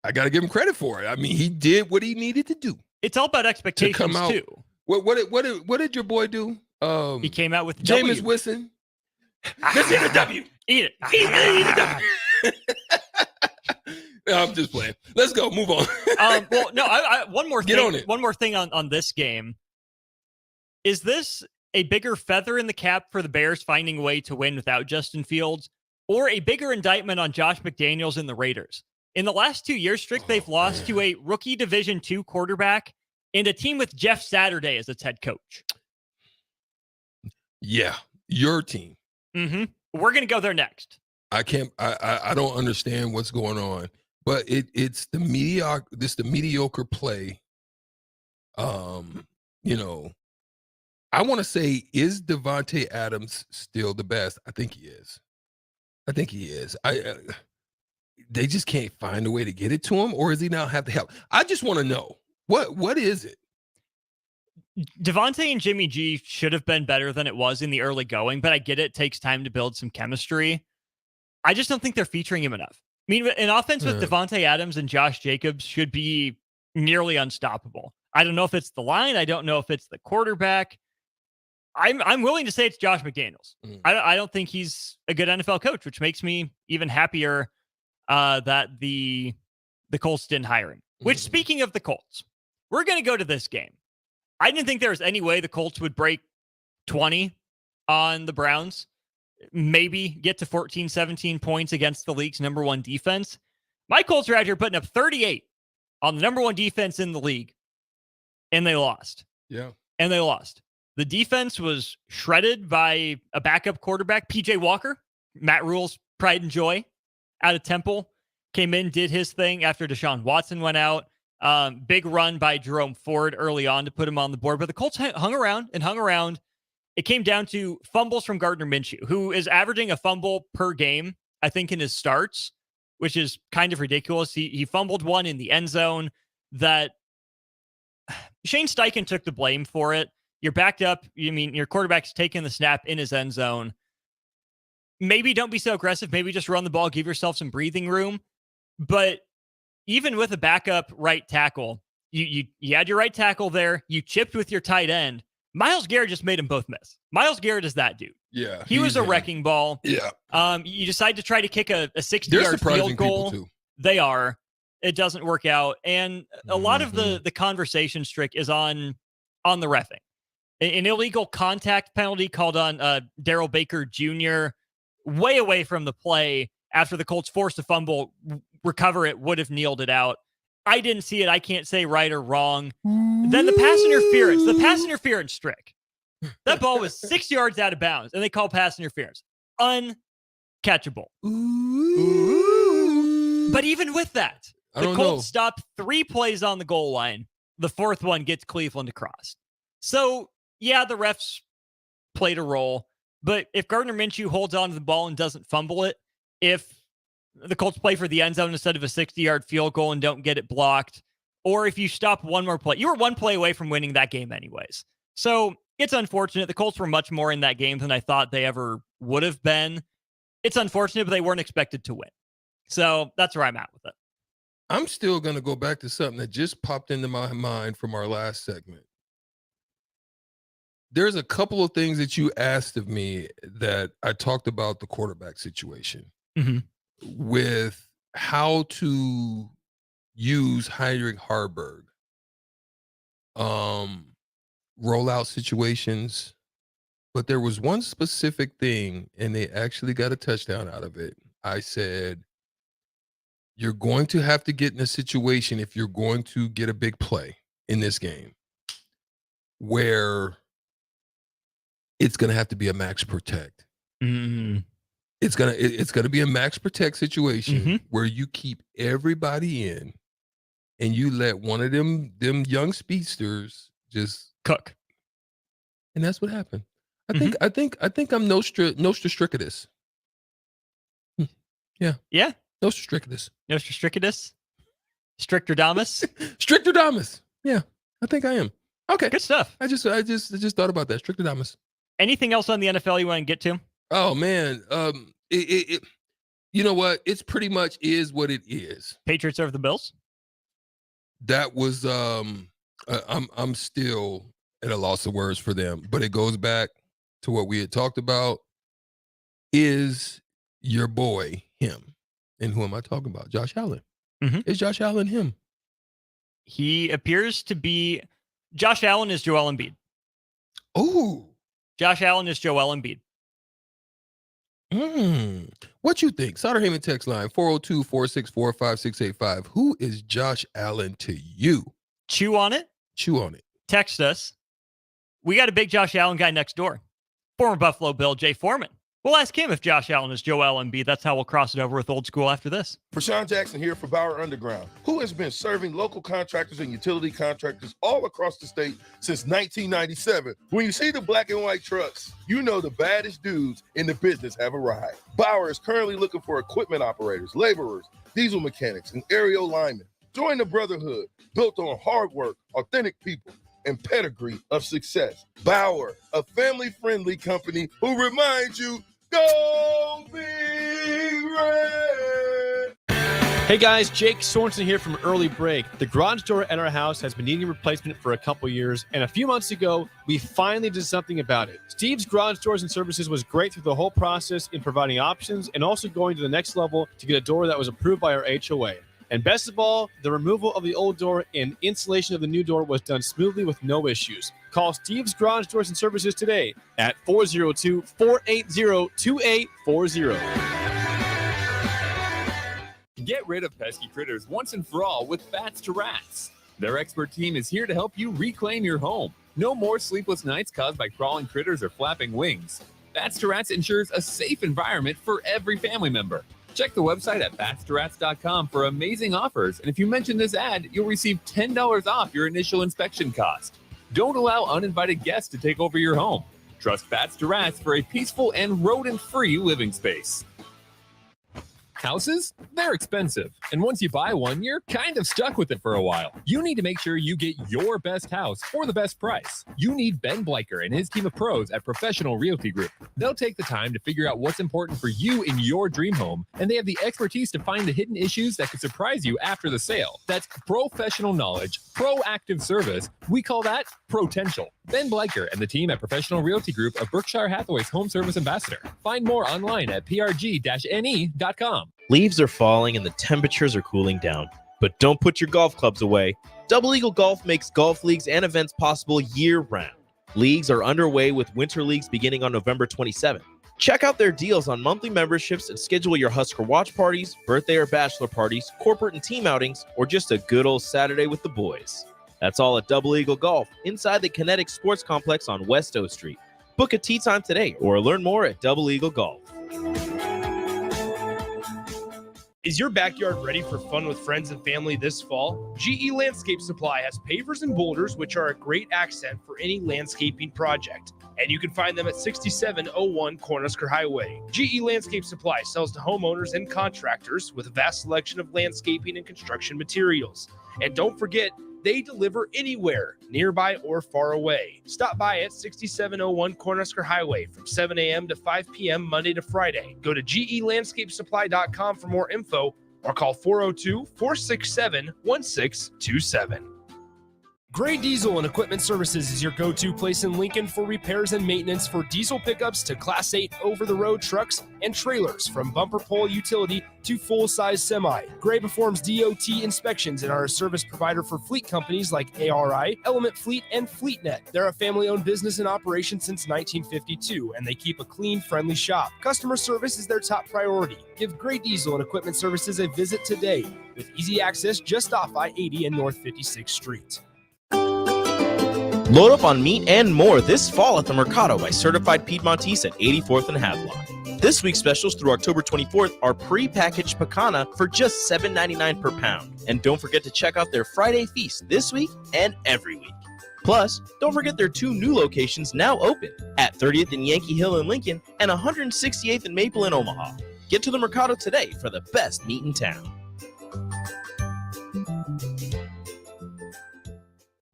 Speaker 16: I got to give him credit for it. I mean, he did what he needed to do.
Speaker 6: It's all about expectations
Speaker 16: to come out.
Speaker 6: too.
Speaker 16: What did your boy do?
Speaker 6: He came out with
Speaker 16: Jameis Winston. Let's eat a W.
Speaker 6: Eat it.
Speaker 16: Eat a W. No, I'm just playing. Let's go. Move on.
Speaker 6: Well, no. One more thing.
Speaker 16: Get on it.
Speaker 6: One more thing on this game. Is this a bigger feather in the cap for the Bears finding a way to win without Justin Fields, or a bigger indictment on Josh McDaniels and the Raiders? In the last 2 years, Strick, they've lost to a rookie Division II quarterback and a team with Jeff Saturday as its head coach.
Speaker 16: Yeah, your team.
Speaker 6: Mm-hmm. We're going to go there next.
Speaker 16: I don't understand what's going on, but it's the mediocre play. I want to say, is Devontae Adams still the best? I think he is. They just can't find a way to get it to him, or does he now have the help? I just want to know what is it?
Speaker 6: Devontae and Jimmy G should have been better than it was in the early going, but I get it takes time to build some chemistry. I just don't think they're featuring him enough. I mean, an offense with Devontae Adams and Josh Jacobs should be nearly unstoppable. I don't know if it's the line. I don't know if it's the quarterback. I'm willing to say it's Josh McDaniels. I don't think he's a good NFL coach, which makes me even happier that the Colts didn't hire him. Which, speaking of the Colts, we're going to go to this game. I didn't think there was any way the Colts would break 20 on the Browns, maybe get to 14, 17 points against the league's number one defense. My Colts are out here putting up 38 on the number one defense in the league, and they lost.
Speaker 16: Yeah.
Speaker 6: And they lost. The defense was shredded by a backup quarterback, PJ Walker, Matt Rule's pride and joy, out of Temple. Came in, did his thing after Deshaun Watson went out. Big run by Jerome Ford early on to put him on the board. But the Colts hung around. It came down to fumbles from Gardner Minshew, who is averaging a fumble per game, I think, in his starts, which is kind of ridiculous. He fumbled one in the end zone that Shane Steichen took the blame for it. You're backed up. Your quarterback's taking the snap in his end zone. Maybe don't be so aggressive. Maybe just run the ball, give yourself some breathing room. But even with a backup right tackle, you had your right tackle there. You chipped with your tight end. Myles Garrett just made them both miss. Myles Garrett is that dude.
Speaker 16: Yeah.
Speaker 6: He was a wrecking ball.
Speaker 16: Yeah.
Speaker 6: You decide to try to kick a 60-yard field goal.
Speaker 16: Too.
Speaker 6: They are. It doesn't work out. And a lot of the conversation, Strick, is on the reffing. An illegal contact penalty called on Daryl Baker Jr. way away from the play after the Colts forced a fumble. Recover it, would have kneeled it out. I didn't see it. I can't say right or wrong. Then the pass interference Strick. That ball was 6 yards out of bounds, and they call pass interference. Uncatchable. But even with that, the Colts stopped 3 plays on the goal line. The fourth one gets Cleveland across. So, yeah, the refs played a role. But if Gardner Minshew holds on to the ball and doesn't fumble it, if the Colts play for the end zone instead of a 60-yard field goal and don't get it blocked, or if you stop one more play, you were 1 play away from winning that game anyways. So it's unfortunate. The Colts were much more in that game than I thought they ever would have been. It's unfortunate, but they weren't expected to win. So that's where I'm at with it.
Speaker 16: I'm still going to go back to something that just popped into my mind from our last segment. There's a couple of things that you asked of me that I talked about the quarterback situation with how to use Heinrich Haarberg, rollout situations. But there was one specific thing, and they actually got a touchdown out of it. I said, you're going to have to get in a situation if you're going to get a big play in this game where it's going to have to be a max protect. It's going to be a max protect situation where you keep everybody in and you let one of them young speedsters just
Speaker 6: cook.
Speaker 16: And that's what happened. I think I'm Nostradamus. Yeah.
Speaker 6: Yeah.
Speaker 16: Nostradamus.
Speaker 6: Nostradamus. Stricterdamus.
Speaker 16: Stricterdamus. Yeah, I think I am. Okay.
Speaker 6: Good stuff.
Speaker 16: I just thought about that. Stricterdamus.
Speaker 6: Anything else on the NFL you want to get to?
Speaker 16: Oh man. It you know what? It's pretty much is what it is.
Speaker 6: Patriots over the Bills.
Speaker 16: That was I'm still at a loss of words for them, but it goes back to what we had talked about. Is your boy him? And who am I talking about? Josh Allen. Is Josh Allen him?
Speaker 6: He appears to be. Josh Allen is Joel Embiid.
Speaker 16: Oh.
Speaker 6: Josh Allen is Joel Embiid.
Speaker 16: What you think? Sauter Heyman text line 402-464-5685. Who is Josh Allen to you?
Speaker 6: Chew on it.
Speaker 16: Chew on it.
Speaker 6: Text us. We got a big Josh Allen guy next door. Former Buffalo Bill Jay Foreman. We'll ask him if Josh Allen is Joel Embiid. That's how we'll cross it over with Old School after this.
Speaker 7: Prashawn Jackson here for Bauer Underground, who has been serving local contractors and utility contractors all across the state since 1997. When you see the black and white trucks, you know the baddest dudes in the business have arrived. Bauer is currently looking for equipment operators, laborers, diesel mechanics, and aerial linemen. Join the brotherhood built on hard work, authentic people, and pedigree of success. Bauer, a family-friendly company who reminds you, go Big Red!
Speaker 17: Hey guys, Jake Sorensen here from Early Break. The garage door at our house has been needing replacement for a couple years, and a few months ago, we finally did something about it. Steve's Garage Doors and Services was great through the whole process in providing options and also going to the next level to get a door that was approved by our HOA. And best of all, the removal of the old door and installation of the new door was done smoothly with no issues. Call Steve's Garage Doors and Services today at 402-480-2840.
Speaker 9: Get rid of pesky critters once and for all with Bats to Rats. Their expert team is here to help you reclaim your home. No more sleepless nights caused by crawling critters or flapping wings. Bats to Rats ensures a safe environment for every family member. Check the website at batstoRats.com for amazing offers, and if you mention this ad, you'll receive $10 off your initial inspection cost. Don't allow uninvited guests to take over your home. Trust Bats to Rats for a peaceful and rodent-free living space. Houses? They're expensive. And once you buy one, you're kind of stuck with it for a while. You need to make sure you get your best house for the best price. You need Ben Bleicher and his team of pros at Professional Realty Group. They'll take the time to figure out what's important for you in your dream home, and they have the expertise to find the hidden issues that could surprise you after the sale. That's professional knowledge, proactive service. We call that potential. Ben Bleicher and the team at Professional Realty Group of Berkshire Hathaway's home service ambassador. Find more online at prg-ne.com.
Speaker 8: Leaves are falling and the temperatures are cooling down. But don't put your golf clubs away. Double Eagle Golf makes golf leagues and events possible year-round. Leagues are underway with winter leagues beginning on November 27th. Check out their deals on monthly memberships and schedule your Husker watch parties, birthday or bachelor parties, corporate and team outings, or just a good old Saturday with the boys. That's all at Double Eagle Golf, inside the Kinetic Sports Complex on West O Street. Book a tee time today or learn more at Double Eagle Golf.
Speaker 3: Is your backyard ready for fun with friends and family this fall? GE Landscape Supply has pavers and boulders, which are a great accent for any landscaping project. And you can find them at 6701 Cornhusker Highway. GE Landscape Supply sells to homeowners and contractors with a vast selection of landscaping and construction materials. And don't forget, they deliver anywhere, nearby or far away. Stop by at 6701 Cornhusker Highway from 7 a.m. to 5 p.m. Monday to Friday. Go to gelandscapesupply.com for more info or call 402-467-1627. Gray Diesel and Equipment Services is your go-to place in Lincoln for repairs and maintenance for diesel pickups to Class 8 over-the-road trucks and trailers, from bumper pole utility to full-size semi. Gray performs DOT inspections and are a service provider for fleet companies like ARI, Element Fleet, and FleetNet. They're a family-owned business in operation since 1952, and they keep a clean, friendly shop. Customer service is their top priority. Give Gray Diesel and Equipment Services a visit today with easy access just off I-80 and North 56th Street.
Speaker 8: Load up on meat and more this fall at the Mercado by Certified Piedmontese at 84th and Havelock. This week's specials through October 24th are pre-packaged picana for just $7.99 per pound. And don't forget to check out their Friday feast this week and every week. Plus, don't forget their 2 new locations now open at 30th and Yankee Hill in Lincoln and 168th and Maple in Omaha. Get to the Mercado today for the best meat in town.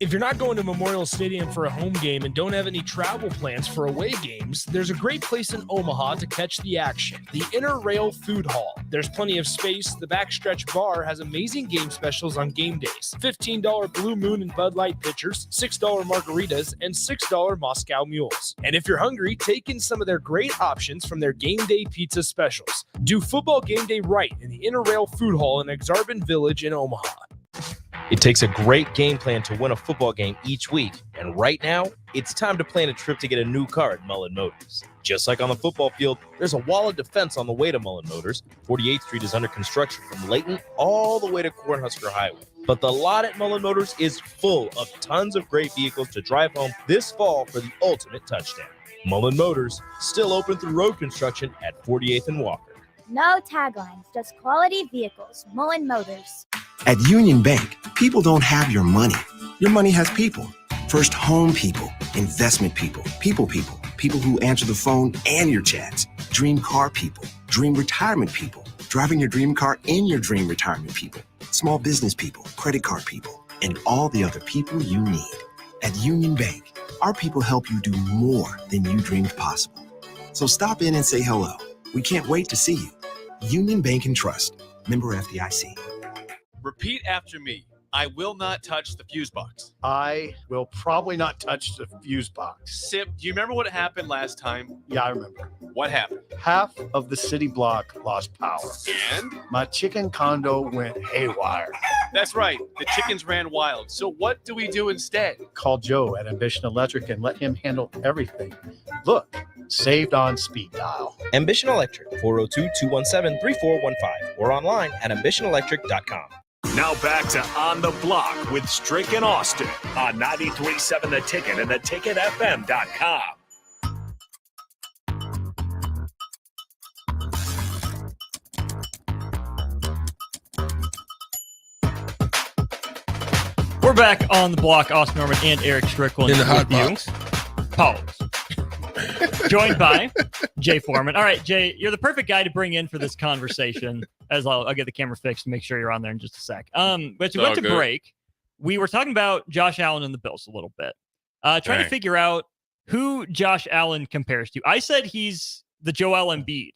Speaker 3: If you're not going to Memorial Stadium for a home game and don't have any travel plans for away games, there's a great place in Omaha to catch the action, the Inner Rail Food Hall. There's plenty of space. The Backstretch Bar has amazing game specials on game days. $15 Blue Moon and Bud Light pitchers, $6 margaritas, and $6 Moscow Mules. And if you're hungry, take in some of their great options from their game day pizza specials. Do football game day right in the Inner Rail Food Hall in Exarban Village in Omaha.
Speaker 8: It takes a great game plan to win a football game each week, and right now, it's time to plan a trip to get a new car at Mullen Motors. Just like on the football field, there's a wall of defense on the way to Mullen Motors. 48th Street is under construction from Layton all the way to Cornhusker Highway. But the lot at Mullen Motors is full of tons of great vehicles to drive home this fall for the ultimate touchdown. Mullen Motors, still open through road construction at 48th and Walker.
Speaker 15: No taglines, just quality vehicles. Mullen Motors.
Speaker 18: At Union Bank, people don't have your money. Your money has people. First home people, investment people, people who answer the phone and your chats, dream car people, dream retirement people, driving your dream car in your dream retirement people, small business people, credit card people, and all the other people you need. At Union Bank, our people help you do more than you dreamed possible. So stop in and say hello. We can't wait to see you. Union Bank and Trust. Member FDIC.
Speaker 19: Repeat after me. I will not touch the fuse box.
Speaker 23: I will probably not touch the fuse box.
Speaker 19: Sip, do you remember what happened last time?
Speaker 23: Yeah, I remember.
Speaker 19: What happened?
Speaker 23: Half of the city block lost power.
Speaker 19: And?
Speaker 23: My chicken condo went haywire.
Speaker 19: That's right. The chickens ran wild. So what do we do instead?
Speaker 23: Call Joe at Ambition Electric and let him handle everything. Look, saved on speed dial.
Speaker 8: Ambition Electric, 402-217-3415, or online at ambitionelectric.com.
Speaker 4: Now back to On the Block with Strick and Austin on 93.7 The Ticket and theticketfm.com.
Speaker 6: We're back on the block. Austin Norman and Eric Strickland
Speaker 16: In the hot
Speaker 6: with
Speaker 16: box.
Speaker 6: Pause. Joined by Jay Foreman. All right, Jay, you're the perfect guy to bring in for this conversation. As I'll get the camera fixed and make sure you're on there in just a sec. But we went to break. We were talking about Josh Allen and the Bills a little bit, trying to figure out who Josh Allen compares to. I said he's the Joel Embiid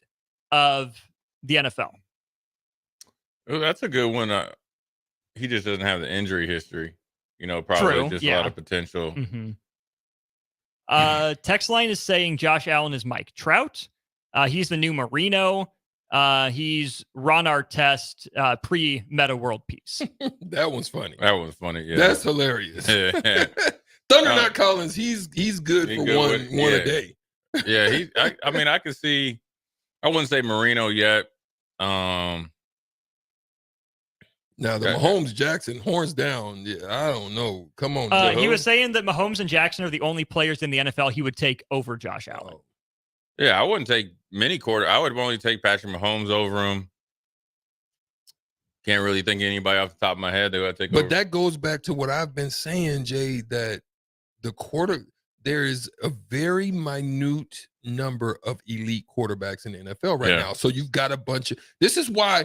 Speaker 6: of the NFL.
Speaker 24: Ooh, that's a good one. He just doesn't have the injury history. Probably just a lot of potential.
Speaker 6: Mm-hmm. Text line is saying Josh Allen is Mike Trout. He's the new Marino. He's Ron Artest pre-Meta World Peace.
Speaker 16: That one's funny.
Speaker 24: That one's funny. Yeah,
Speaker 16: that's hilarious. Thunderknock Collins, he's good for one a day.
Speaker 24: Yeah, I could see. I wouldn't say Marino yet.
Speaker 16: Now the Mahomes Jackson horns down. Yeah, I don't know. Come on.
Speaker 6: He was saying that Mahomes and Jackson are the only players in the NFL he would take over Josh Allen.
Speaker 24: Yeah, I wouldn't take many quarter. I would only take Patrick Mahomes over him. Can't really think of anybody off the top of my head that would take over.
Speaker 16: But that goes back to what I've been saying, Jay, that there is a very minute number of elite quarterbacks in the NFL right now. So you've got a bunch of, this is why,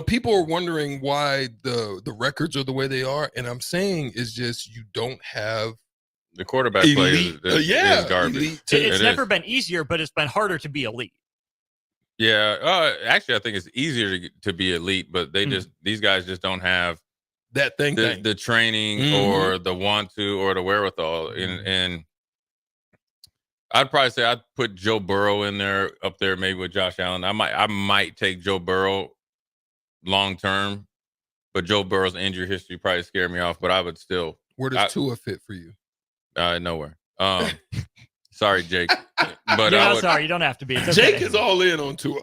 Speaker 16: people are wondering why the records are the way they are. And I'm saying is just, you don't have
Speaker 24: the quarterback play is garbage.
Speaker 6: It's never been easier, but it's been harder to be elite.
Speaker 24: Yeah. Actually, I think it's easier to be elite, but these guys just don't have
Speaker 16: that thing.
Speaker 24: The training or the want to or the wherewithal. And I'd probably say I'd put Joe Burrow up there, maybe with Josh Allen. I might take Joe Burrow long term, but Joe Burrow's injury history probably scared me off. But I would still.
Speaker 16: Where does Tua fit for you?
Speaker 24: Nowhere. Sorry, Jake. But
Speaker 6: sorry, you don't have to be. It's
Speaker 16: okay.
Speaker 6: Jake
Speaker 16: is all in on Tua.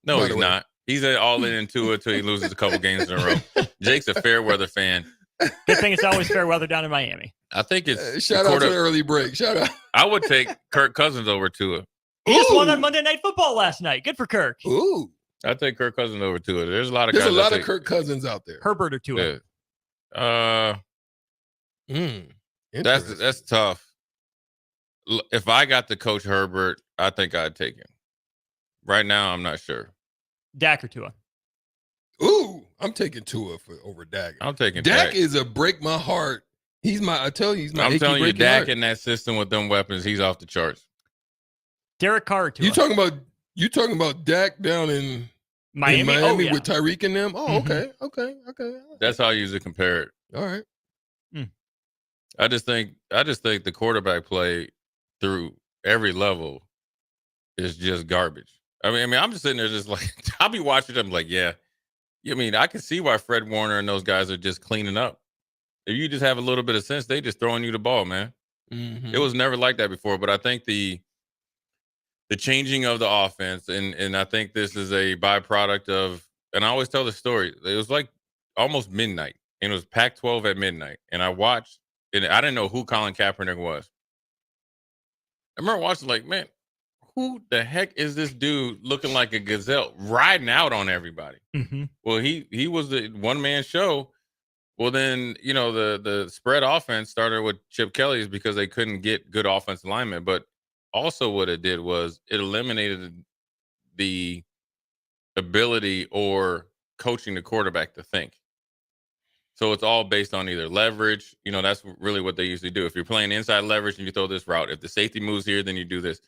Speaker 24: No, he's not. He's all in Tua until he loses a couple games in a row. Jake's a fair weather fan.
Speaker 6: Good thing it's always fair weather down in Miami.
Speaker 24: I think it's
Speaker 16: shout out to the early break. Shout out.
Speaker 24: I would take Kirk Cousins over Tua.
Speaker 6: He just won on Monday Night Football last night. Good for Kirk.
Speaker 16: Ooh.
Speaker 24: I'd take Kirk Cousins over Tua. There's a lot of
Speaker 16: Kirk Cousins out there.
Speaker 6: Herbert or Tua.
Speaker 24: Yeah. That's tough. If I got to coach Herbert, I think I'd take him. Right now, I'm not sure.
Speaker 6: Dak or Tua?
Speaker 16: Ooh, I'm taking Tua over Dak.
Speaker 24: I'm taking
Speaker 16: Dak. Is a break my heart. I tell you, he's my.
Speaker 24: I'm telling you, Dak
Speaker 16: heart.
Speaker 24: in that system with them weapons, he's off the charts.
Speaker 6: Derek Carr or Tua?
Speaker 16: You talking about Dak down in
Speaker 6: Miami?
Speaker 16: With Tyreek and them? Oh, okay.
Speaker 24: That's how I usually compare it.
Speaker 16: All right.
Speaker 24: I just think the quarterback play through every level is just garbage. I mean, I'm just sitting there just like, I'll be watching them like, yeah. I mean, I can see why Fred Warner and those guys are just cleaning up. If you just have a little bit of sense, they just throwing you the ball, man.
Speaker 16: Mm-hmm.
Speaker 24: It was never like that before, but I think the changing of the offense, and I think this is a byproduct of, and I always tell the story, it was like almost midnight, and it was Pac-12 at midnight, and I watched, and I didn't know who Colin Kaepernick was. I remember watching like, man, who the heck is this dude looking like a gazelle riding out on everybody?
Speaker 6: Mm-hmm.
Speaker 24: Well, he was the one-man show. Well, then, the spread offense started with Chip Kelly's because they couldn't get good offensive linemen. But also what it did was it eliminated the ability or coaching the quarterback to think. So it's all based on either leverage. That's really what they usually do. If you're playing inside leverage and you throw this route, if the safety moves here, then you do this.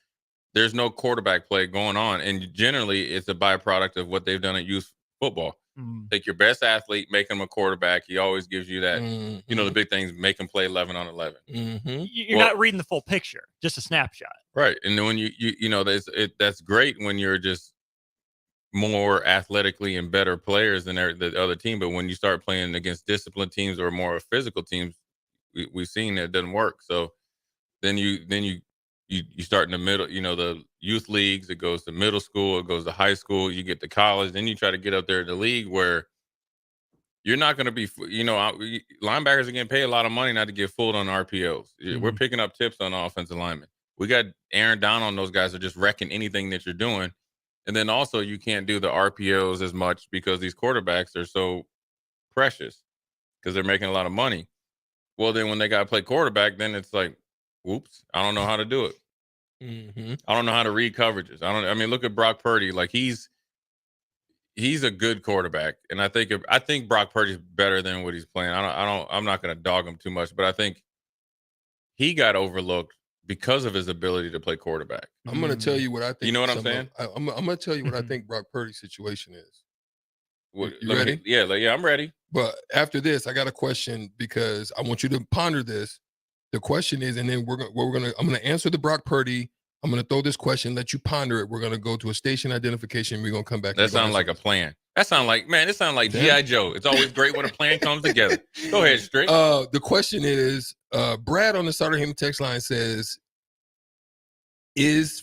Speaker 24: There's no quarterback play going on. And generally, it's a byproduct of what they've done at youth football.
Speaker 6: Mm-hmm.
Speaker 24: Take your best athlete, make him a quarterback. He always gives you that, the big things, make him play 11 on 11.
Speaker 16: Mm-hmm.
Speaker 6: You're not reading the full picture, just a snapshot.
Speaker 24: Right. And then when that's great when you're just more athletically and better players than the other team. But when you start playing against disciplined teams or more physical teams, we've seen that it doesn't work. So then you start in the middle, the youth leagues, it goes to middle school, it goes to high school, you get to college, then you try to get up there in the league where you're not going to be, linebackers are getting paid a lot of money not to get fooled on RPOs. Mm-hmm. We're picking up tips on offensive linemen. We got Aaron Donald and those guys are just wrecking anything that you're doing. And then also you can't do the RPOs as much because these quarterbacks are so precious because they're making a lot of money. Well, then when they got to play quarterback, then it's like, whoops, I don't know how to do it.
Speaker 16: Mm-hmm.
Speaker 24: I don't know how to read coverages. Look at Brock Purdy. Like he's a good quarterback, and I think Brock Purdy's better than what he's playing. I'm not going to dog him too much, but I think he got overlooked because of his ability to play quarterback.
Speaker 16: I'm going to tell you what I think.
Speaker 24: You know what I'm saying?
Speaker 16: I'm going to tell you what I think Brock Purdy's situation is.
Speaker 24: You ready? Yeah, I'm ready.
Speaker 16: But after this, I got a question because I want you to ponder this. The question is, and then I'm gonna answer the Brock Purdy. I'm gonna throw this question, let you ponder it. We're gonna go to a station identification. We're gonna come back.
Speaker 24: That sounds like a plan. It sounds like G.I. Joe. It's always great when a plan comes together. Go ahead, Strick.
Speaker 16: The question is, Brad on the Starter Heyman text line says, if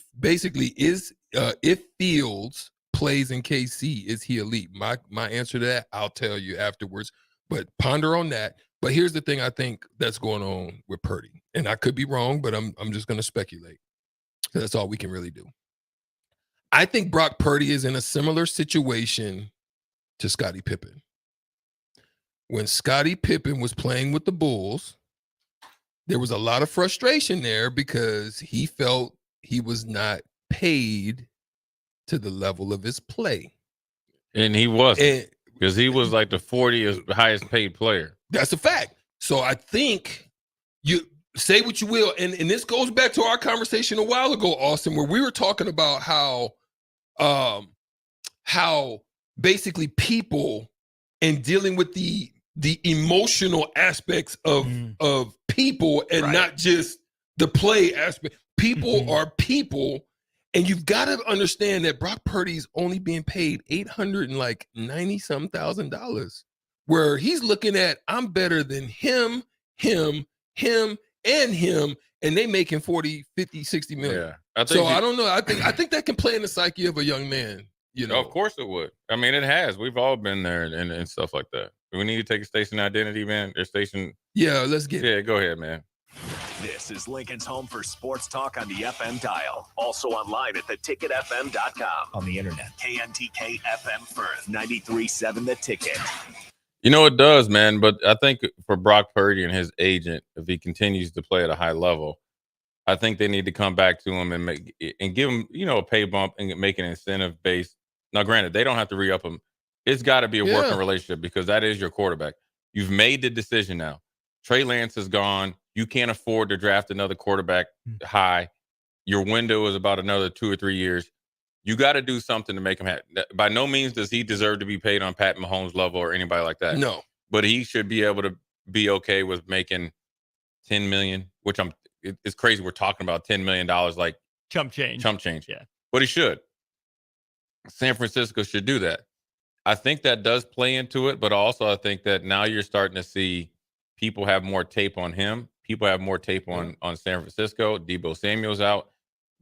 Speaker 16: Fields plays in KC, is he elite? My answer to that, I'll tell you afterwards. But ponder on that. But here's the thing I think that's going on with Purdy. And I could be wrong, but I'm just going to speculate. That's all we can really do. I think Brock Purdy is in a similar situation to Scottie Pippen. When Scottie Pippen was playing with the Bulls, there was a lot of frustration there because he felt he was not paid to the level of his play.
Speaker 24: And he wasn't. Because he was like the 40th highest paid player.
Speaker 16: That's a fact. So I think you say what you will. And this goes back to our conversation a while ago, Austin, where we were talking about how basically people and dealing with the emotional aspects of people and not just the play aspect. People are people. And you've got to understand that Brock Purdy's only being paid $890,000, where he's looking at, I'm better than him, and they making 40, 50, 60 million.
Speaker 24: Yeah.
Speaker 16: I don't know. I think that can play in the psyche of a young man.
Speaker 24: Of course it would. It has. We've all been there and stuff like that. We need to take a station identity, man. Their station.
Speaker 16: Yeah, let's get it.
Speaker 24: Yeah, go ahead, man.
Speaker 4: This is Lincoln's home for sports talk on the FM dial. Also online at theticketfm.com. On the internet. KNTK FM Firth, 93.7 The Ticket.
Speaker 24: You know, it does, man. But I think for Brock Purdy and his agent, if he continues to play at a high level, I think they need to come back to him and give him, a pay bump and make an incentive based. Now, granted, they don't have to re-up him. It's got to be a working relationship because that is your quarterback. You've made the decision now. Trey Lance is gone. You can't afford to draft another quarterback high. Your window is about another 2 or 3 years. You got to do something to make him happy. By no means does he deserve to be paid on Pat Mahomes' level or anybody like that.
Speaker 16: No.
Speaker 24: But he should be able to be okay with making $10 million, which it's crazy. We're talking about $10 million like
Speaker 6: chump change.
Speaker 24: Yeah. But he should. San Francisco should do that. I think that does play into it, but also I think that now you're starting to see people have more tape on him. People have more tape on San Francisco. Deebo Samuel's out.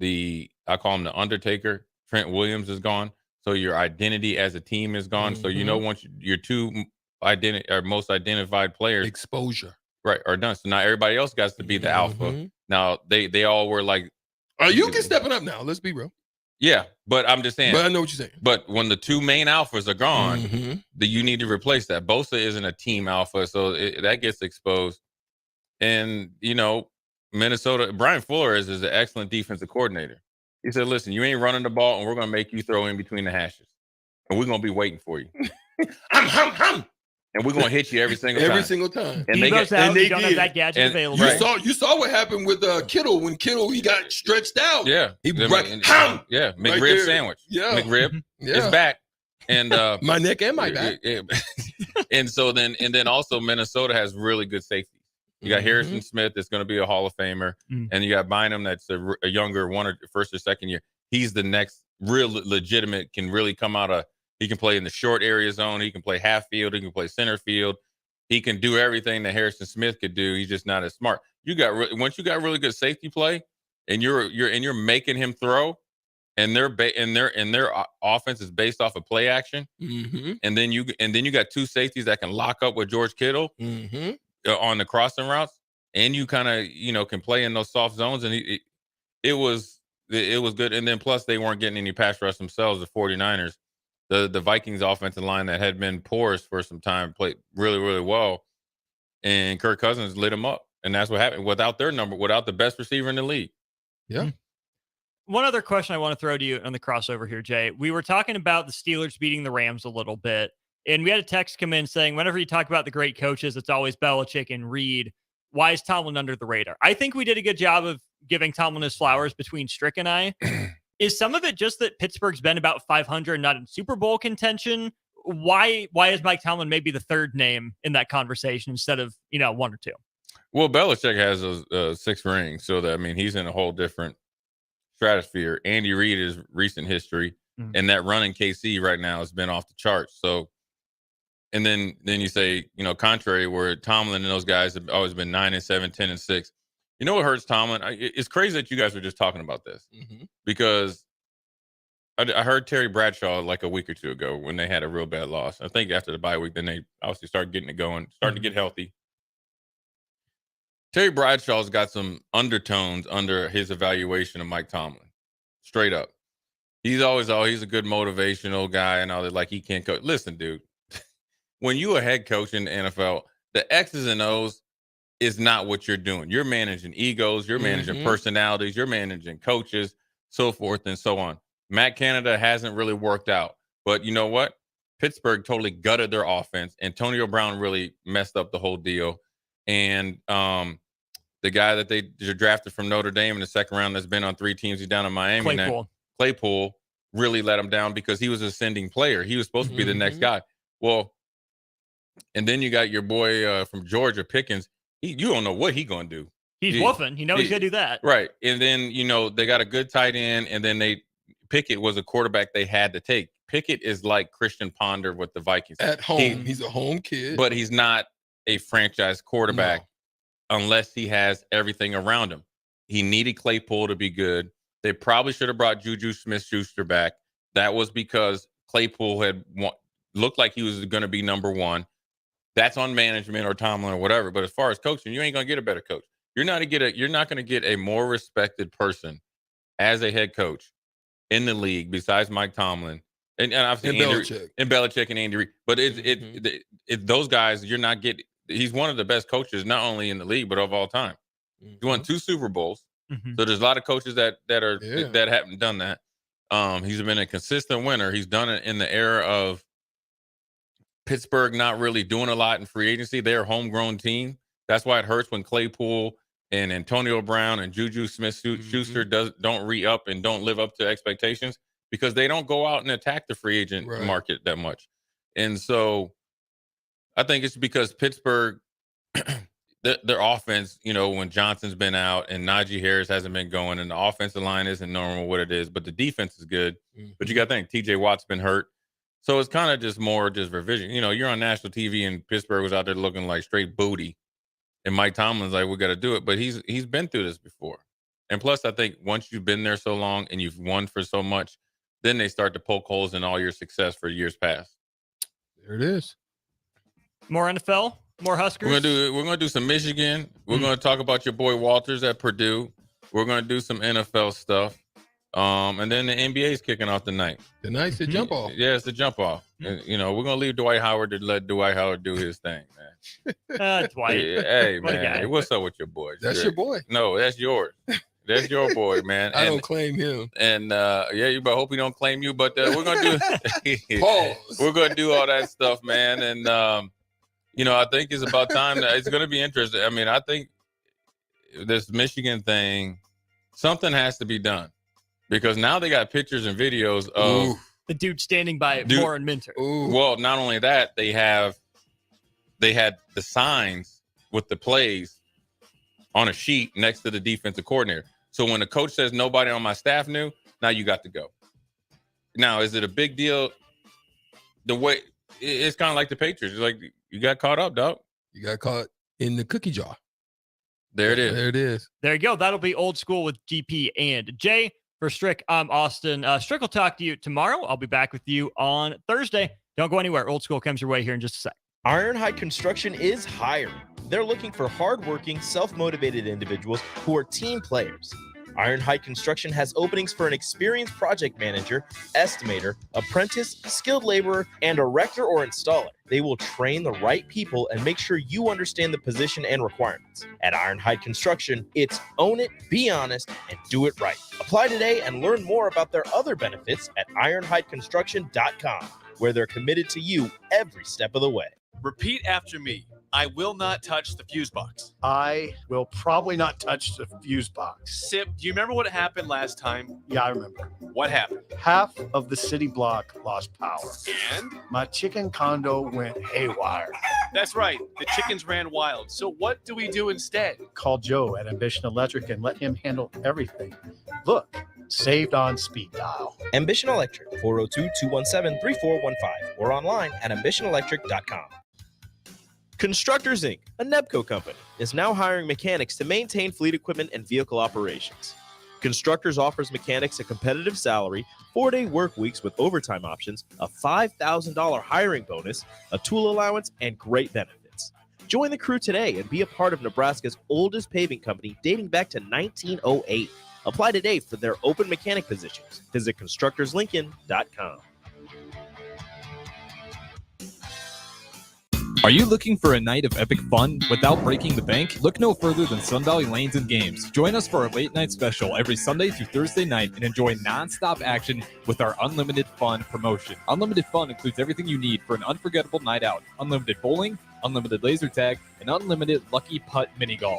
Speaker 24: I call him the Undertaker. Trent Williams is gone. So your identity as a team is gone. So once your two most identified players
Speaker 16: exposure
Speaker 24: are done. So now everybody else got to be the alpha. Now they all were like,
Speaker 16: you can stepping up now. Let's be real.
Speaker 24: Yeah, but I'm just saying.
Speaker 16: But I know what you're saying.
Speaker 24: But when the two main alphas are gone, you need to replace that. Bosa isn't a team alpha, so that gets exposed. And, Minnesota, Brian Flores is an excellent defensive coordinator. He said, listen, you ain't running the ball, and we're going to make you throw in between the hashes. And we're going to be waiting for you. And we're going to hit you every single time.
Speaker 16: Every single time.
Speaker 24: And
Speaker 6: he goes out, you don't have that gadget available.
Speaker 16: You saw what happened with Kittle when he got stretched out.
Speaker 24: Yeah. McRib sandwich.
Speaker 16: Yeah.
Speaker 24: McRib is back. And
Speaker 16: my neck and my back.
Speaker 24: And then also Minnesota has really good safety. You got Harrison Smith that's going to be a Hall of Famer, and you got Bynum that's a younger first or second year. He's the next real legitimate, can really come out of. He can play in the short area zone. He can play half field. He can play center field. He can do everything that Harrison Smith could do. He's just not as smart. Once you got really good safety play, and you're making him throw, and their offense is based off of play action, and then you got two safeties that can lock up with George Kittle on the crossing routes, and you kind of can play in those soft zones, and it was good. And then plus they weren't getting any pass rush themselves. The 49ers. The Vikings offensive line that had been porous for some time played really, really well. And Kirk Cousins lit them up. And that's what happened without the best receiver in the league.
Speaker 16: Yeah.
Speaker 6: One other question I want to throw to you on the crossover here, Jay. We were talking about the Steelers beating the Rams a little bit. And we had a text come in saying, whenever you talk about the great coaches, it's always Belichick and Reed. Why is Tomlin under the radar? I think we did a good job of giving Tomlin his flowers between Strick and I. Is some of it just that Pittsburgh's been about 500, not in Super Bowl contention? Why is Mike Tomlin maybe the third name in that conversation instead of, one or two?
Speaker 24: Well, Belichick has 6 rings, so he's in a whole different stratosphere. Andy Reid is recent history, and that run in KC right now has been off the charts. So, and then you say, contrary, where Tomlin and those guys have always been 9-7, 10-6. You know what hurts Tomlin? It's crazy that you guys were just talking about this because I heard Terry Bradshaw like a week or two ago when they had a real bad loss. I think after the bye week, then they obviously started getting it going, starting to get healthy. Terry Bradshaw's got some undertones under his evaluation of Mike Tomlin. Straight up. He's always, he's a good motivational guy and all that. Like he can't coach. Listen, dude, when you a head coach in the NFL, the X's and O's is not what you're doing. You're managing egos, you're managing personalities, you're managing coaches, so forth and so on. Matt Canada hasn't really worked out. But you know what? Pittsburgh totally gutted their offense. Antonio Brown really messed up the whole deal. And the guy that they drafted from Notre Dame in the second round that's been on 3 teams, he's down in Miami now. Claypool really let him down because he was an ascending player. He was supposed to be the next guy. Well, and then you got your boy from Georgia, Pickens. You don't know what he's going to do.
Speaker 6: He's woofing. He's going to do that.
Speaker 24: Right. And then, they got a good tight end, and then Pickett was a quarterback they had to take. Pickett is like Christian Ponder with the Vikings.
Speaker 16: At home. He's a home kid.
Speaker 24: But he's not a franchise quarterback unless he has everything around him. He needed Claypool to be good. They probably should have brought Juju Smith-Schuster back. That was because Claypool had looked like he was going to be number 1. That's on management or Tomlin or whatever. But as far as coaching, you ain't going to get a better coach. You're not going to get a more respected person as a head coach in the league besides Mike Tomlin And obviously Belichick and Andy Reid. But those guys, you're not getting. He's one of the best coaches, not only in the league but of all time. He won 2 Super Bowls. So there's a lot of coaches that haven't done that. He's been a consistent winner. He's done it in the era of Pittsburgh not really doing a lot in free agency. They're a homegrown team. That's why it hurts when Claypool and Antonio Brown and Juju Smith-Schuster don't re-up and don't live up to expectations, because they don't go out and attack the free agent market that much. And so I think it's because Pittsburgh, their offense, when Johnson's been out and Najee Harris hasn't been going, and the offensive line isn't normal what it is, but the defense is good. But you got to think TJ Watt's been hurt. So it's kind of just more revision. You're on national TV and Pittsburgh was out there looking like straight booty. And Mike Tomlin's like, we got to do it. But he's been through this before. And plus, I think once you've been there so long and you've won for so much, then they start to poke holes in all your success for years past.
Speaker 16: There it is.
Speaker 6: More NFL, more Huskers.
Speaker 24: We're gonna do some Michigan. We're gonna talk about your boy Walters at Purdue. We're gonna do some NFL stuff. And then the NBA is kicking off tonight.
Speaker 16: Tonight's the jump off.
Speaker 24: Yeah, it's the jump off. And, we're gonna leave Dwight Howard to let Dwight Howard do his thing, man.
Speaker 6: Dwight.
Speaker 24: Hey, man, what's up with your boy?
Speaker 16: That's your boy.
Speaker 24: No, that's yours. That's your boy, man.
Speaker 16: I don't claim him.
Speaker 24: And you but hope he don't claim you. But we're gonna do.
Speaker 16: Pause.
Speaker 24: We're gonna do all that stuff, man. And I think it's about time. It's gonna be interesting. I mean, I think this Michigan thing, something has to be done, because now they got pictures and videos of
Speaker 6: the dude standing by Warren Minter.
Speaker 24: Well, not only that, they had the signs with the plays on a sheet next to the defensive coordinator. So when the coach says nobody on my staff knew, now you got to go. Now, is it a big deal? The way it's kind of like the Patriots. It's like you got caught up, dog.
Speaker 16: You got caught in the cookie jar.
Speaker 24: There it is.
Speaker 16: There it is.
Speaker 6: There you go. That'll be Old School with GP and Jay. For Strick, I'm Austin. Strick will talk to you tomorrow. I'll be back with you on Thursday. Don't go anywhere. Old School comes your way here in just a sec.
Speaker 8: Ironhide Construction is hiring. They're looking for hardworking, self-motivated individuals who are team players. Ironhide Construction has openings for an experienced project manager, estimator, apprentice, skilled laborer, and erector or installer. They will train the right people and make sure you understand the position and requirements. At Ironhide Construction, it's own it, be honest, and do it right. Apply today and learn more about their other benefits at ironhideconstruction.com, where they're committed to you every step of the way.
Speaker 19: Repeat after me. I will not touch the fuse box.
Speaker 5: I will probably not touch the fuse box.
Speaker 19: Sip, do you remember what happened last time?
Speaker 5: Yeah, I remember.
Speaker 19: What happened?
Speaker 5: Half of the city block lost power.
Speaker 19: And?
Speaker 5: My chicken condo went haywire.
Speaker 19: That's right. The chickens ran wild. So what do we do instead?
Speaker 5: Call Joe at Ambition Electric and let him handle everything. Look, saved on speed dial.
Speaker 8: Ambition Electric, 402-217-3415, or online at ambitionelectric.com. Constructors, Inc., a Nebco company, is now hiring mechanics to maintain fleet equipment and vehicle operations. Constructors offers mechanics a competitive salary, 4-day work weeks with overtime options, a $5,000 hiring bonus, a tool allowance, and great benefits. Join the crew today and be a part of Nebraska's oldest paving company dating back to 1908. Apply today for their open mechanic positions. Visit constructorslincoln.com.
Speaker 12: Are you looking for a night of epic fun without breaking the bank? Look no further than Sun Valley Lanes and Games. Join us for our late night special every Sunday through Thursday night and enjoy nonstop action with our Unlimited Fun promotion. Unlimited Fun includes everything you need for an unforgettable night out. Unlimited bowling, unlimited laser tag, and unlimited lucky putt mini golf.